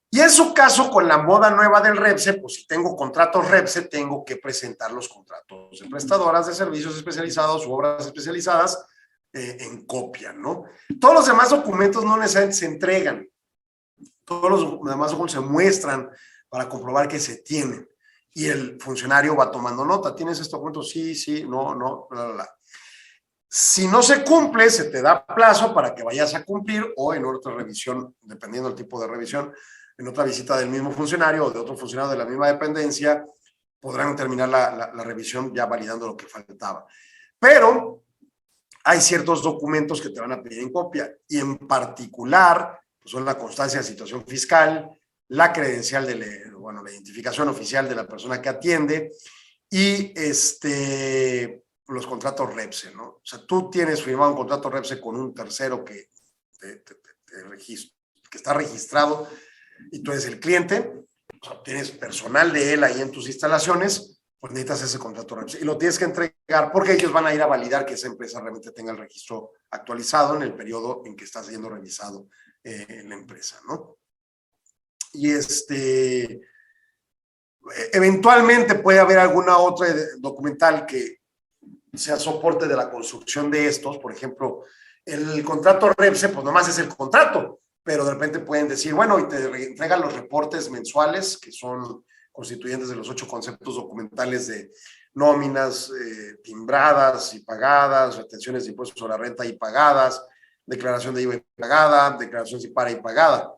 Y en su caso, con la moda nueva del REPSE, pues si tengo contratos REPSE, tengo que presentar los contratos de prestadoras de servicios especializados u obras especializadas en copia, ¿no? Todos los demás documentos no necesariamente se entregan. Todos los demás documentos se muestran para comprobar que se tienen. Y el funcionario va tomando nota. ¿Tienes este documento? Sí, no, bla, bla, bla. Si no se cumple, se te da plazo para que vayas a cumplir o en otra revisión, dependiendo del tipo de revisión, en otra visita del mismo funcionario o de otro funcionario de la misma dependencia, podrán terminar la revisión ya validando lo que faltaba. Pero hay ciertos documentos que te van a pedir en copia y en particular pues son la constancia de situación fiscal, la credencial de la identificación oficial de la persona que atiende y los contratos REPSE, ¿no? O sea, tú tienes firmado un contrato REPSE con un tercero que está registrado y tú eres el cliente, o sea, tienes personal de él ahí en tus instalaciones, pues necesitas ese contrato REPSE y lo tienes que entregar porque ellos van a ir a validar que esa empresa realmente tenga el registro actualizado en el periodo en que está siendo revisado en la empresa, ¿no? Y eventualmente puede haber alguna otra documental que sea soporte de la construcción de estos. Por ejemplo, el contrato REPSE, pues nomás es el contrato, pero de repente pueden decir, bueno, y te entregan los reportes mensuales, que son constituyentes de los 8 conceptos documentales de nóminas timbradas y pagadas, retenciones de impuestos sobre la renta y pagadas, declaración de IVA y pagada, declaración de IPARA y pagada.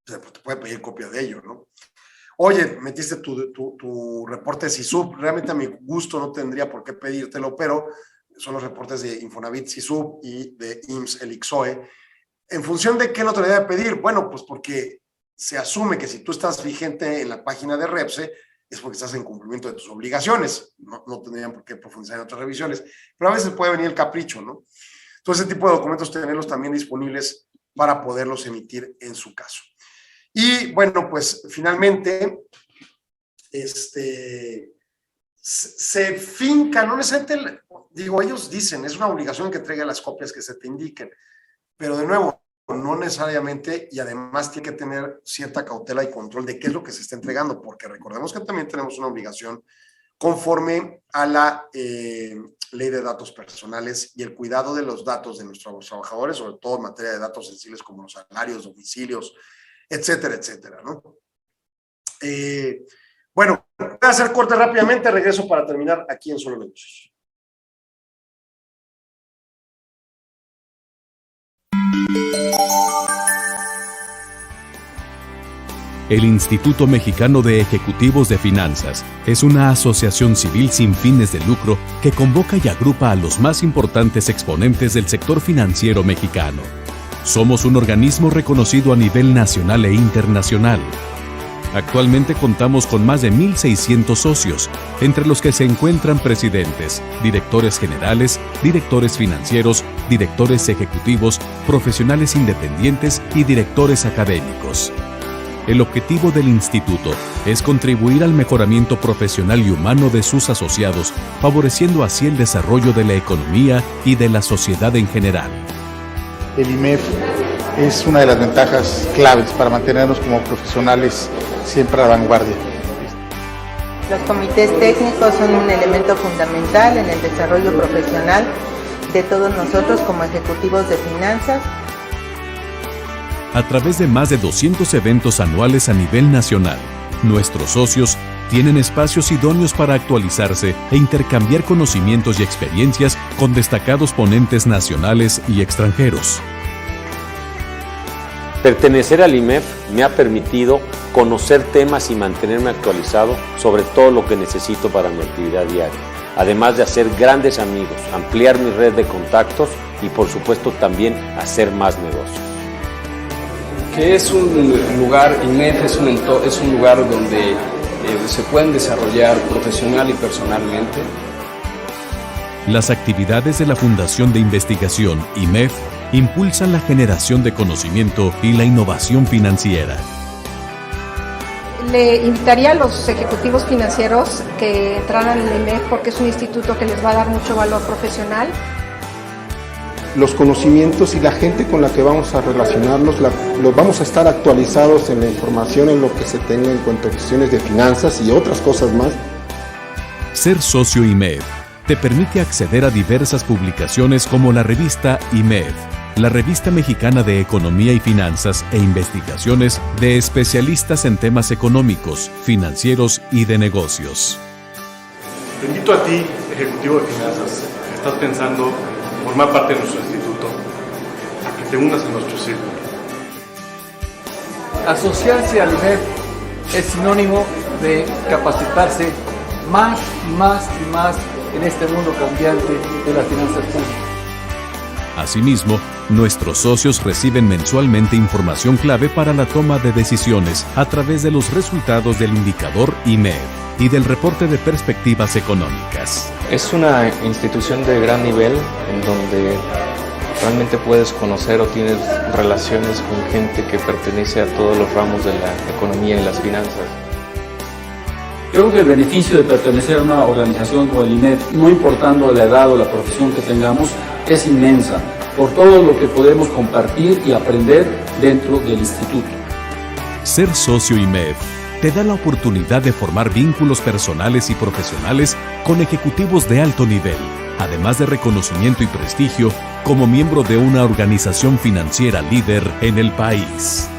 Pues te puede pedir copia de ello, ¿no? Oye, metiste tu reporte de SISUB, realmente a mi gusto no tendría por qué pedírtelo, pero son los reportes de Infonavit SISUB y de IMSS el ICSOE. ¿En función de qué no te lo debe pedir? Bueno, pues porque se asume que si tú estás vigente en la página de REPSE, es porque estás en cumplimiento de tus obligaciones. No tendrían por qué profundizar en otras revisiones, pero a veces puede venir el capricho, ¿no? Entonces, ese tipo de documentos tenerlos también disponibles para poderlos emitir en su caso. Y bueno, pues finalmente, se finca, no necesariamente, digo, ellos dicen, es una obligación que traiga las copias que se te indiquen, pero de nuevo, no necesariamente, y además tiene que tener cierta cautela y control de qué es lo que se está entregando, porque recordemos que también tenemos una obligación conforme a la ley de datos personales y el cuidado de los datos de nuestros trabajadores, sobre todo en materia de datos sensibles como los salarios, domicilios, etcétera, etcétera, ¿no? Bueno, voy a hacer corte rápidamente, regreso para terminar aquí en Solo Negocios. El Instituto Mexicano de Ejecutivos de Finanzas es una asociación civil sin fines de lucro que convoca y agrupa a los más importantes exponentes del sector financiero mexicano. Somos un organismo reconocido a nivel nacional e internacional. Actualmente contamos con más de 1,600 socios, entre los que se encuentran presidentes, directores generales, directores financieros, directores ejecutivos, profesionales independientes y directores académicos. El objetivo del instituto es contribuir al mejoramiento profesional y humano de sus asociados, favoreciendo así el desarrollo de la economía y de la sociedad en general. El IMEF es una de las ventajas claves para mantenernos como profesionales siempre a la vanguardia. Los comités técnicos son un elemento fundamental en el desarrollo profesional de todos nosotros como ejecutivos de finanzas. A través de más de 200 eventos anuales a nivel nacional, nuestros socios tienen espacios idóneos para actualizarse e intercambiar conocimientos y experiencias con destacados ponentes nacionales y extranjeros. Pertenecer al IMEF me ha permitido conocer temas y mantenerme actualizado sobre todo lo que necesito para mi actividad diaria, además de hacer grandes amigos, ampliar mi red de contactos y por supuesto también hacer más negocios. Que es un lugar, IMEF es un lugar donde se pueden desarrollar profesional y personalmente. Las actividades de la Fundación de Investigación IMEF impulsan la generación de conocimiento y la innovación financiera. Le invitaría a los ejecutivos financieros que entraran en el IMEF porque es un instituto que les va a dar mucho valor profesional. Los conocimientos y la gente con la que vamos a relacionarnos, los vamos a estar actualizados en la información, en lo que se tenga en cuanto a cuestiones de finanzas y otras cosas más. Ser socio IMEF te permite acceder a diversas publicaciones como la revista IMEF, la revista mexicana de economía y finanzas e investigaciones de especialistas en temas económicos, financieros y de negocios. Te invito a ti, ejecutivo de finanzas, que estás pensando formar parte de nuestro instituto, a que te unas a nuestro círculo. Asociarse al IMEF es sinónimo de capacitarse más y más y más en este mundo cambiante de las finanzas públicas. Asimismo, nuestros socios reciben mensualmente información clave para la toma de decisiones a través de los resultados del indicador IMEF y del reporte de perspectivas económicas. Es una institución de gran nivel en donde realmente puedes conocer o tienes relaciones con gente que pertenece a todos los ramos de la economía y las finanzas. Creo que el beneficio de pertenecer a una organización como el IMEF, no importando la edad o la profesión que tengamos, es inmensa por todo lo que podemos compartir y aprender dentro del instituto. Ser socio IMEF te da la oportunidad de formar vínculos personales y profesionales con ejecutivos de alto nivel, además de reconocimiento y prestigio como miembro de una organización financiera líder en el país.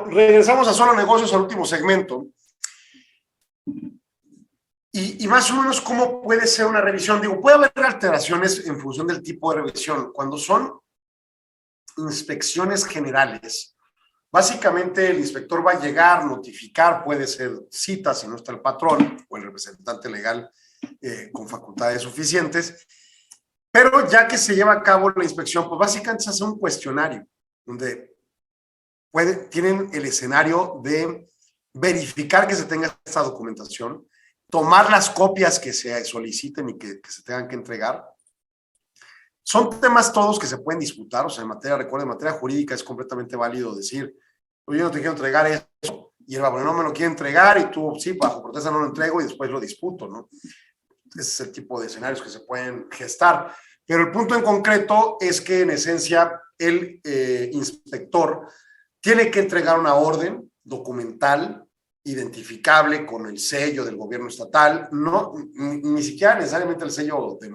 regresamos a Solo Negocios, al último segmento. Y más o menos, ¿cómo puede ser una revisión? Digo, puede haber alteraciones en función del tipo de revisión. Cuando son inspecciones generales, básicamente el inspector va a llegar, notificar, puede ser cita si no está el patrón o el representante legal con facultades suficientes, pero ya que se lleva a cabo la inspección, pues básicamente se hace un cuestionario donde tienen el escenario de verificar que se tenga esta documentación, tomar las copias que se soliciten y que se tengan que entregar. Son temas todos que se pueden disputar, o sea, recuerden, en materia jurídica es completamente válido decir, oye, yo no te quiero entregar eso, y el no me lo quiere entregar, y tú, sí, bajo protesta no lo entrego y después lo disputo, ¿no? Ese es el tipo de escenarios que se pueden gestar. Pero el punto en concreto es que, en esencia, el inspector tiene que entregar una orden documental, identificable con el sello del gobierno estatal, no, ni siquiera necesariamente el sello de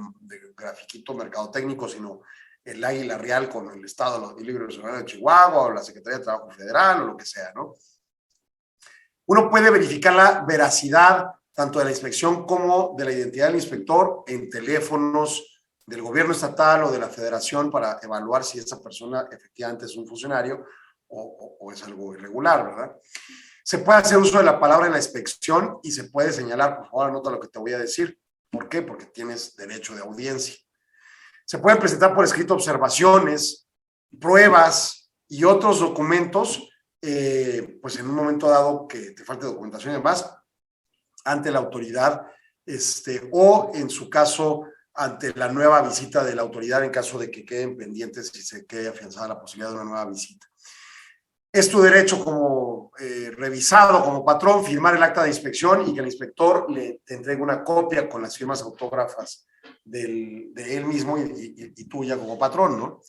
grafiquito mercadotécnico, sino el águila real con el Estado Libre de Chihuahua o la Secretaría de Trabajo Federal o lo que sea, ¿no? Uno puede verificar la veracidad tanto de la inspección como de la identidad del inspector en teléfonos del gobierno estatal o de la federación para evaluar si esa persona efectivamente es un funcionario o es algo irregular, ¿verdad? Se puede hacer uso de la palabra en la inspección y se puede señalar, por favor, anota lo que te voy a decir. ¿Por qué? Porque tienes derecho de audiencia. Se pueden presentar por escrito observaciones, pruebas y otros documentos, pues en un momento dado que te falte documentación y demás, ante la autoridad, o en su caso, ante la nueva visita de la autoridad en caso de que queden pendientes y se quede afianzada la posibilidad de una nueva visita. Es tu derecho como revisado, como patrón, firmar el acta de inspección y que el inspector te entregue una copia con las firmas autógrafas de él mismo y tuya como patrón, ¿no?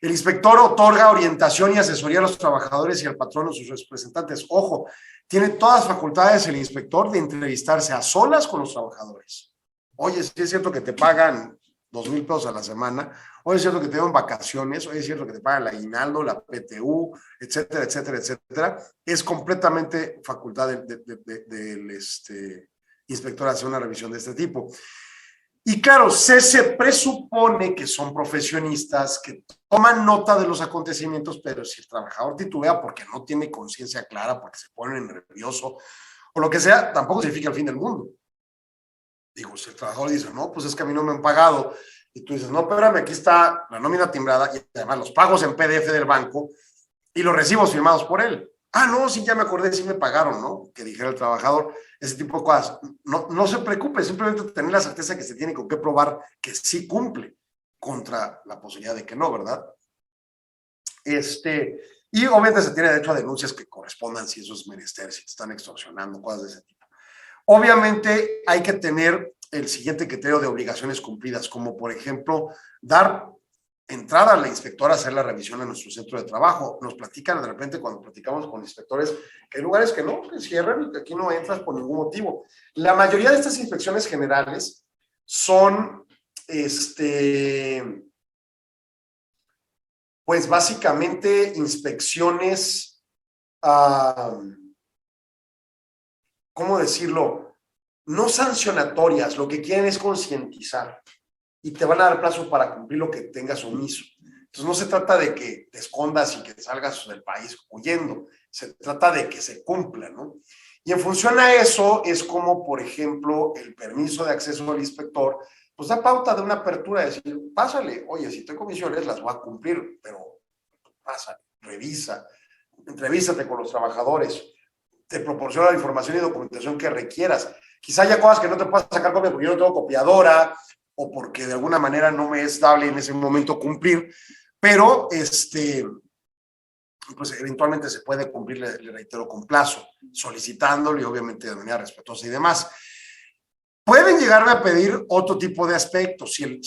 El inspector otorga orientación y asesoría a los trabajadores y al patrón o sus representantes. Ojo, tiene todas las facultades el inspector de entrevistarse a solas con los trabajadores. Oye, si es cierto que te pagan 2,000 pesos a la semana, hoy es cierto que te dan vacaciones, hoy es cierto que te pagan el aguinaldo, la PTU, etcétera, etcétera, etcétera. Es completamente facultad del inspector hacer una revisión de este tipo. Y claro, se presupone que son profesionistas que toman nota de los acontecimientos, pero si el trabajador titubea porque no tiene conciencia clara, porque se pone nervioso o lo que sea, tampoco significa el fin del mundo. Digo, si el trabajador dice, no, pues es que a mí no me han pagado, y tú dices, no, espérame, aquí está la nómina timbrada y además los pagos en PDF del banco y los recibos firmados por él. Ah, no, sí, ya me acordé, sí me pagaron, ¿no? Que dijera el trabajador, ese tipo de cosas. No se preocupe, simplemente tener la certeza que se tiene con qué probar que sí cumple contra la posibilidad de que no, ¿verdad? Y obviamente se tiene derecho a denuncias que correspondan si eso es menester, si te están extorsionando, cosas de ese tipo. Obviamente hay que tener el siguiente criterio de obligaciones cumplidas, como por ejemplo, dar entrada a la inspectora a hacer la revisión en nuestro centro de trabajo. Nos platican de repente cuando platicamos con inspectores que hay lugares que no, que cierran y que aquí no entras por ningún motivo. La mayoría de estas inspecciones generales son, pues básicamente inspecciones, ¿cómo decirlo? No sancionatorias, lo que quieren es concientizar y te van a dar plazo para cumplir lo que tengas omiso. Entonces no se trata de que te escondas y que salgas del país huyendo, se trata de que se cumpla, ¿no? Y en función a eso es como, por ejemplo, el permiso de acceso al inspector, pues da pauta de una apertura, de decir, pásale, oye, si tengo comisiones las voy a cumplir, pero pásale, revisa, entrevístate con los trabajadores, te proporciona la información y documentación que requieras. Quizá haya cosas que no te puedas sacar copia porque yo no tengo copiadora o porque de alguna manera no me es dable en ese momento cumplir, pero pues eventualmente se puede cumplir, le reitero, con plazo, solicitándolo y obviamente de manera respetuosa y demás. Pueden llegarme a pedir otro tipo de aspectos. Si el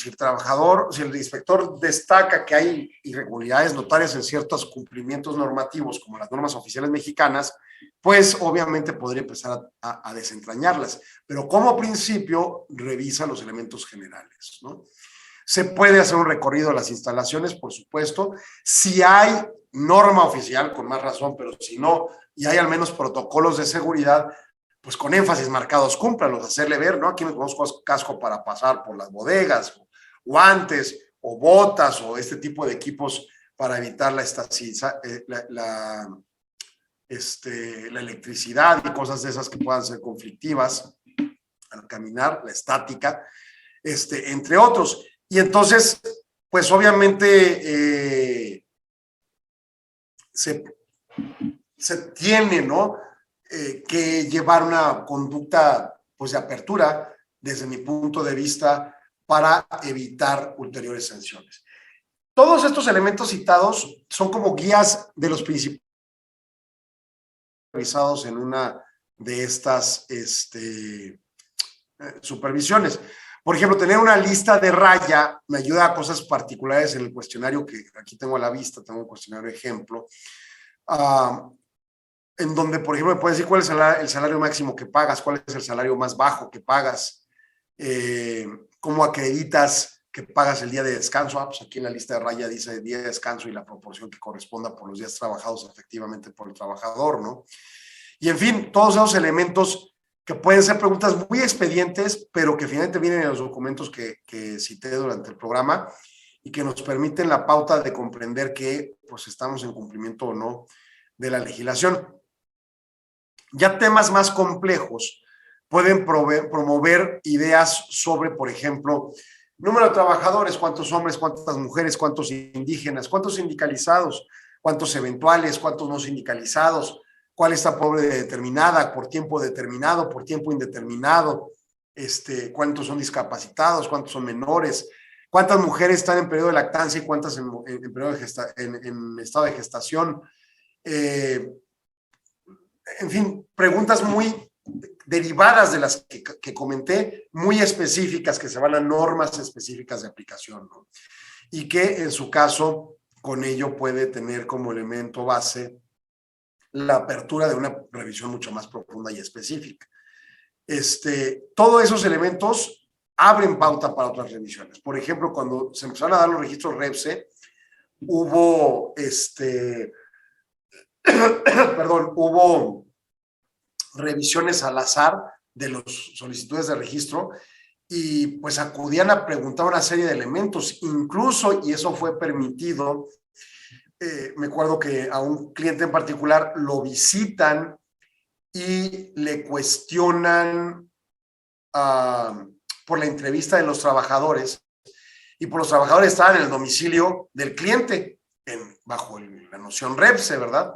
inspector destaca que hay irregularidades notarias en ciertos cumplimientos normativos, como las normas oficiales mexicanas, pues obviamente podría empezar a desentrañarlas. Pero como principio, revisa los elementos generales, ¿no? Se puede hacer un recorrido a las instalaciones, por supuesto. Si hay norma oficial, con más razón, pero si no, y hay al menos protocolos de seguridad, pues con énfasis marcados, cúmplanlos, hacerle ver, ¿no? Aquí nos ponemos casco para pasar por las bodegas, o guantes, o botas, o este tipo de equipos para evitar la electricidad y cosas de esas que puedan ser conflictivas al caminar, la estática, entre otros. Y entonces, pues obviamente se tiene, ¿no? Que llevar una conducta, pues, de apertura, desde mi punto de vista, para evitar ulteriores sanciones. Todos estos elementos citados son como guías de los principales revisados en una de estas supervisiones. Por ejemplo, tener una lista de raya me ayuda a cosas particulares en el cuestionario que aquí tengo a la vista, tengo un cuestionario ejemplo, en donde, por ejemplo, me puedes decir cuál es el salario máximo que pagas, cuál es el salario más bajo que pagas, cómo acreditas que pagas el día de descanso. Pues aquí en la lista de raya dice día de descanso y la proporción que corresponda por los días trabajados efectivamente por el trabajador, ¿no? Y en fin, todos esos elementos que pueden ser preguntas muy expedientes, pero que finalmente vienen en los documentos que cité durante el programa y que nos permiten la pauta de comprender que pues estamos en cumplimiento o no de la legislación. Ya temas más complejos pueden promover ideas sobre, por ejemplo, número de trabajadores, cuántos hombres, cuántas mujeres, cuántos indígenas, cuántos sindicalizados, cuántos eventuales, cuántos no sindicalizados, cuál está por determinada, por tiempo determinado, por tiempo indeterminado, cuántos son discapacitados, cuántos son menores, cuántas mujeres están en periodo de lactancia y cuántas en periodo en estado de gestación. En fin, preguntas muy derivadas de las que comenté, muy específicas, que se van a normas específicas de aplicación, ¿no? Y que en su caso, con ello puede tener como elemento base la apertura de una revisión mucho más profunda y específica. Todos esos elementos abren pauta para otras revisiones. Por ejemplo, cuando se empezaron a dar los registros REPSE, hubo hubo revisiones al azar de las solicitudes de registro y pues acudían a preguntar una serie de elementos, incluso, y eso fue permitido, me acuerdo que a un cliente en particular lo visitan y le cuestionan por la entrevista de los trabajadores, y por los trabajadores estaban en el domicilio del cliente, bajo la noción REPSE, ¿verdad?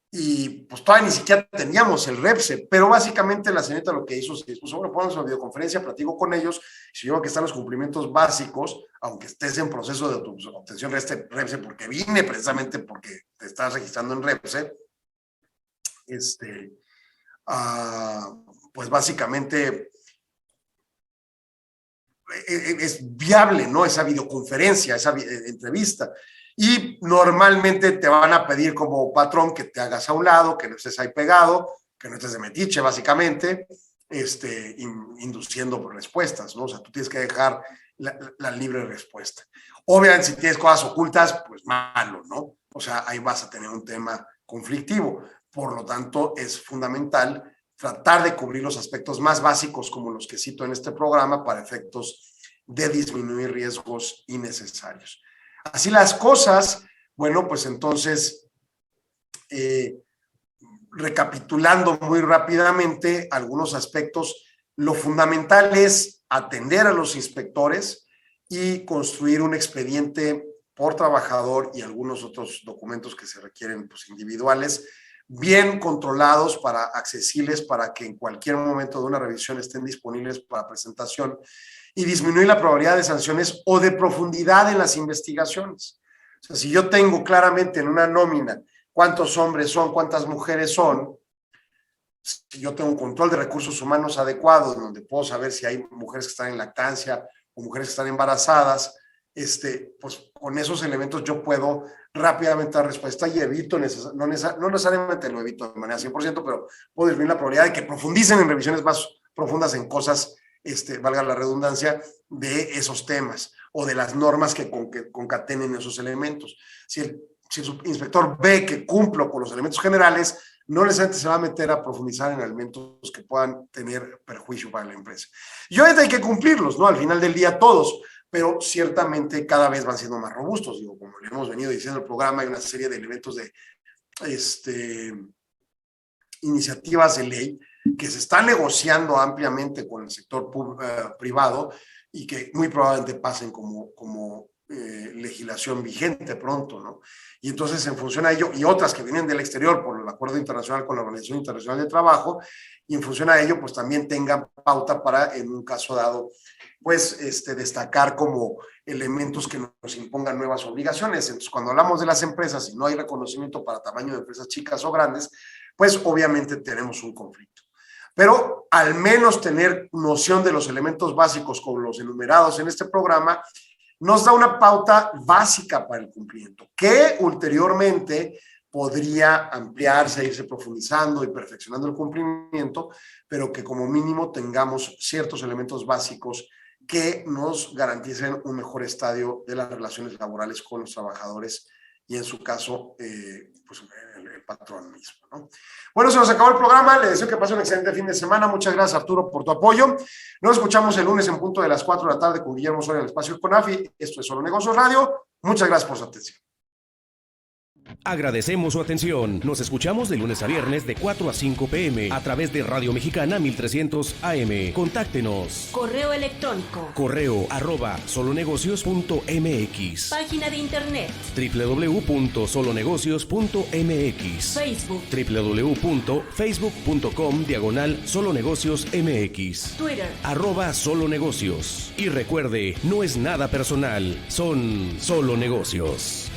Y pues todavía ni siquiera teníamos el REPSE, pero básicamente la señorita lo que hizo es que, pues, bueno, ponemos una videoconferencia, platico con ellos, si yo veo que están los cumplimientos básicos, aunque estés en proceso de obtención de este REPSE, porque vine precisamente porque te estás registrando en REPSE, pues básicamente es viable, ¿no? Esa videoconferencia, esa entrevista. Y normalmente te van a pedir como patrón que te hagas a un lado, que no estés ahí pegado, que no estés de metiche, básicamente, induciendo respuestas, ¿no? O sea, tú tienes que dejar la libre respuesta. Obviamente, si tienes cosas ocultas, pues malo, ¿no? O sea, ahí vas a tener un tema conflictivo. Por lo tanto, es fundamental tratar de cubrir los aspectos más básicos, como los que cito en este programa, para efectos de disminuir riesgos innecesarios. Así las cosas, bueno, pues entonces, recapitulando muy rápidamente algunos aspectos, lo fundamental es atender a los inspectores y construir un expediente por trabajador y algunos otros documentos que se requieren, pues, individuales, bien controlados, accesibles, para que en cualquier momento de una revisión estén disponibles para presentación, y disminuir la probabilidad de sanciones o de profundidad en las investigaciones. O sea, si yo tengo claramente en una nómina cuántos hombres son, cuántas mujeres son, si yo tengo un control de recursos humanos adecuado, donde puedo saber si hay mujeres que están en lactancia o mujeres que están embarazadas, pues con esos elementos yo puedo rápidamente dar respuesta y evito, no necesariamente lo evito de manera 100%, pero puedo disminuir la probabilidad de que profundicen en revisiones más profundas en cosas, valga la redundancia, de esos temas o de las normas que concatenen esos elementos. Si si el inspector ve que cumplo con los elementos generales, no necesariamente se va a meter a profundizar en elementos que puedan tener perjuicio para la empresa. Y obviamente hay que cumplirlos, ¿no? Al final del día todos, pero ciertamente cada vez van siendo más robustos. Digo, como le hemos venido diciendo en el programa, hay una serie de elementos de iniciativas de ley que se están negociando ampliamente con el sector privado y que muy probablemente pasen como legislación vigente pronto, ¿no? Y entonces en función a ello, y otras que vienen del exterior por el acuerdo internacional con la Organización Internacional de Trabajo, y en función a ello, pues también tengan pauta para, en un caso dado, pues destacar como elementos que nos impongan nuevas obligaciones. Entonces, cuando hablamos de las empresas y no hay reconocimiento para tamaño de empresas chicas o grandes, pues obviamente tenemos un conflicto. Pero al menos tener noción de los elementos básicos como los enumerados en este programa nos da una pauta básica para el cumplimiento, que ulteriormente podría ampliarse, irse profundizando y perfeccionando el cumplimiento, pero que como mínimo tengamos ciertos elementos básicos que nos garanticen un mejor estadio de las relaciones laborales con los trabajadores y en su caso, pues el patrón mismo, ¿no? Bueno, se nos acabó el programa, le deseo que pase un excelente fin de semana, muchas gracias Arturo por tu apoyo, nos escuchamos el lunes en punto de las 4 de la tarde con Guillermo Soria en el espacio CONAFI, esto es Solo Negocios Radio, muchas gracias por su atención. Agradecemos su atención. Nos escuchamos de lunes a viernes de 4 a 5 p.m. a través de Radio Mexicana 1300 AM. Contáctenos. Correo electrónico. correo@solonegocios.mx. Página de internet. www.solonegocios.mx. Facebook. www.facebook.com/solonegociosmx. Twitter. @solonegocios. Y recuerde, no es nada personal, son solo negocios.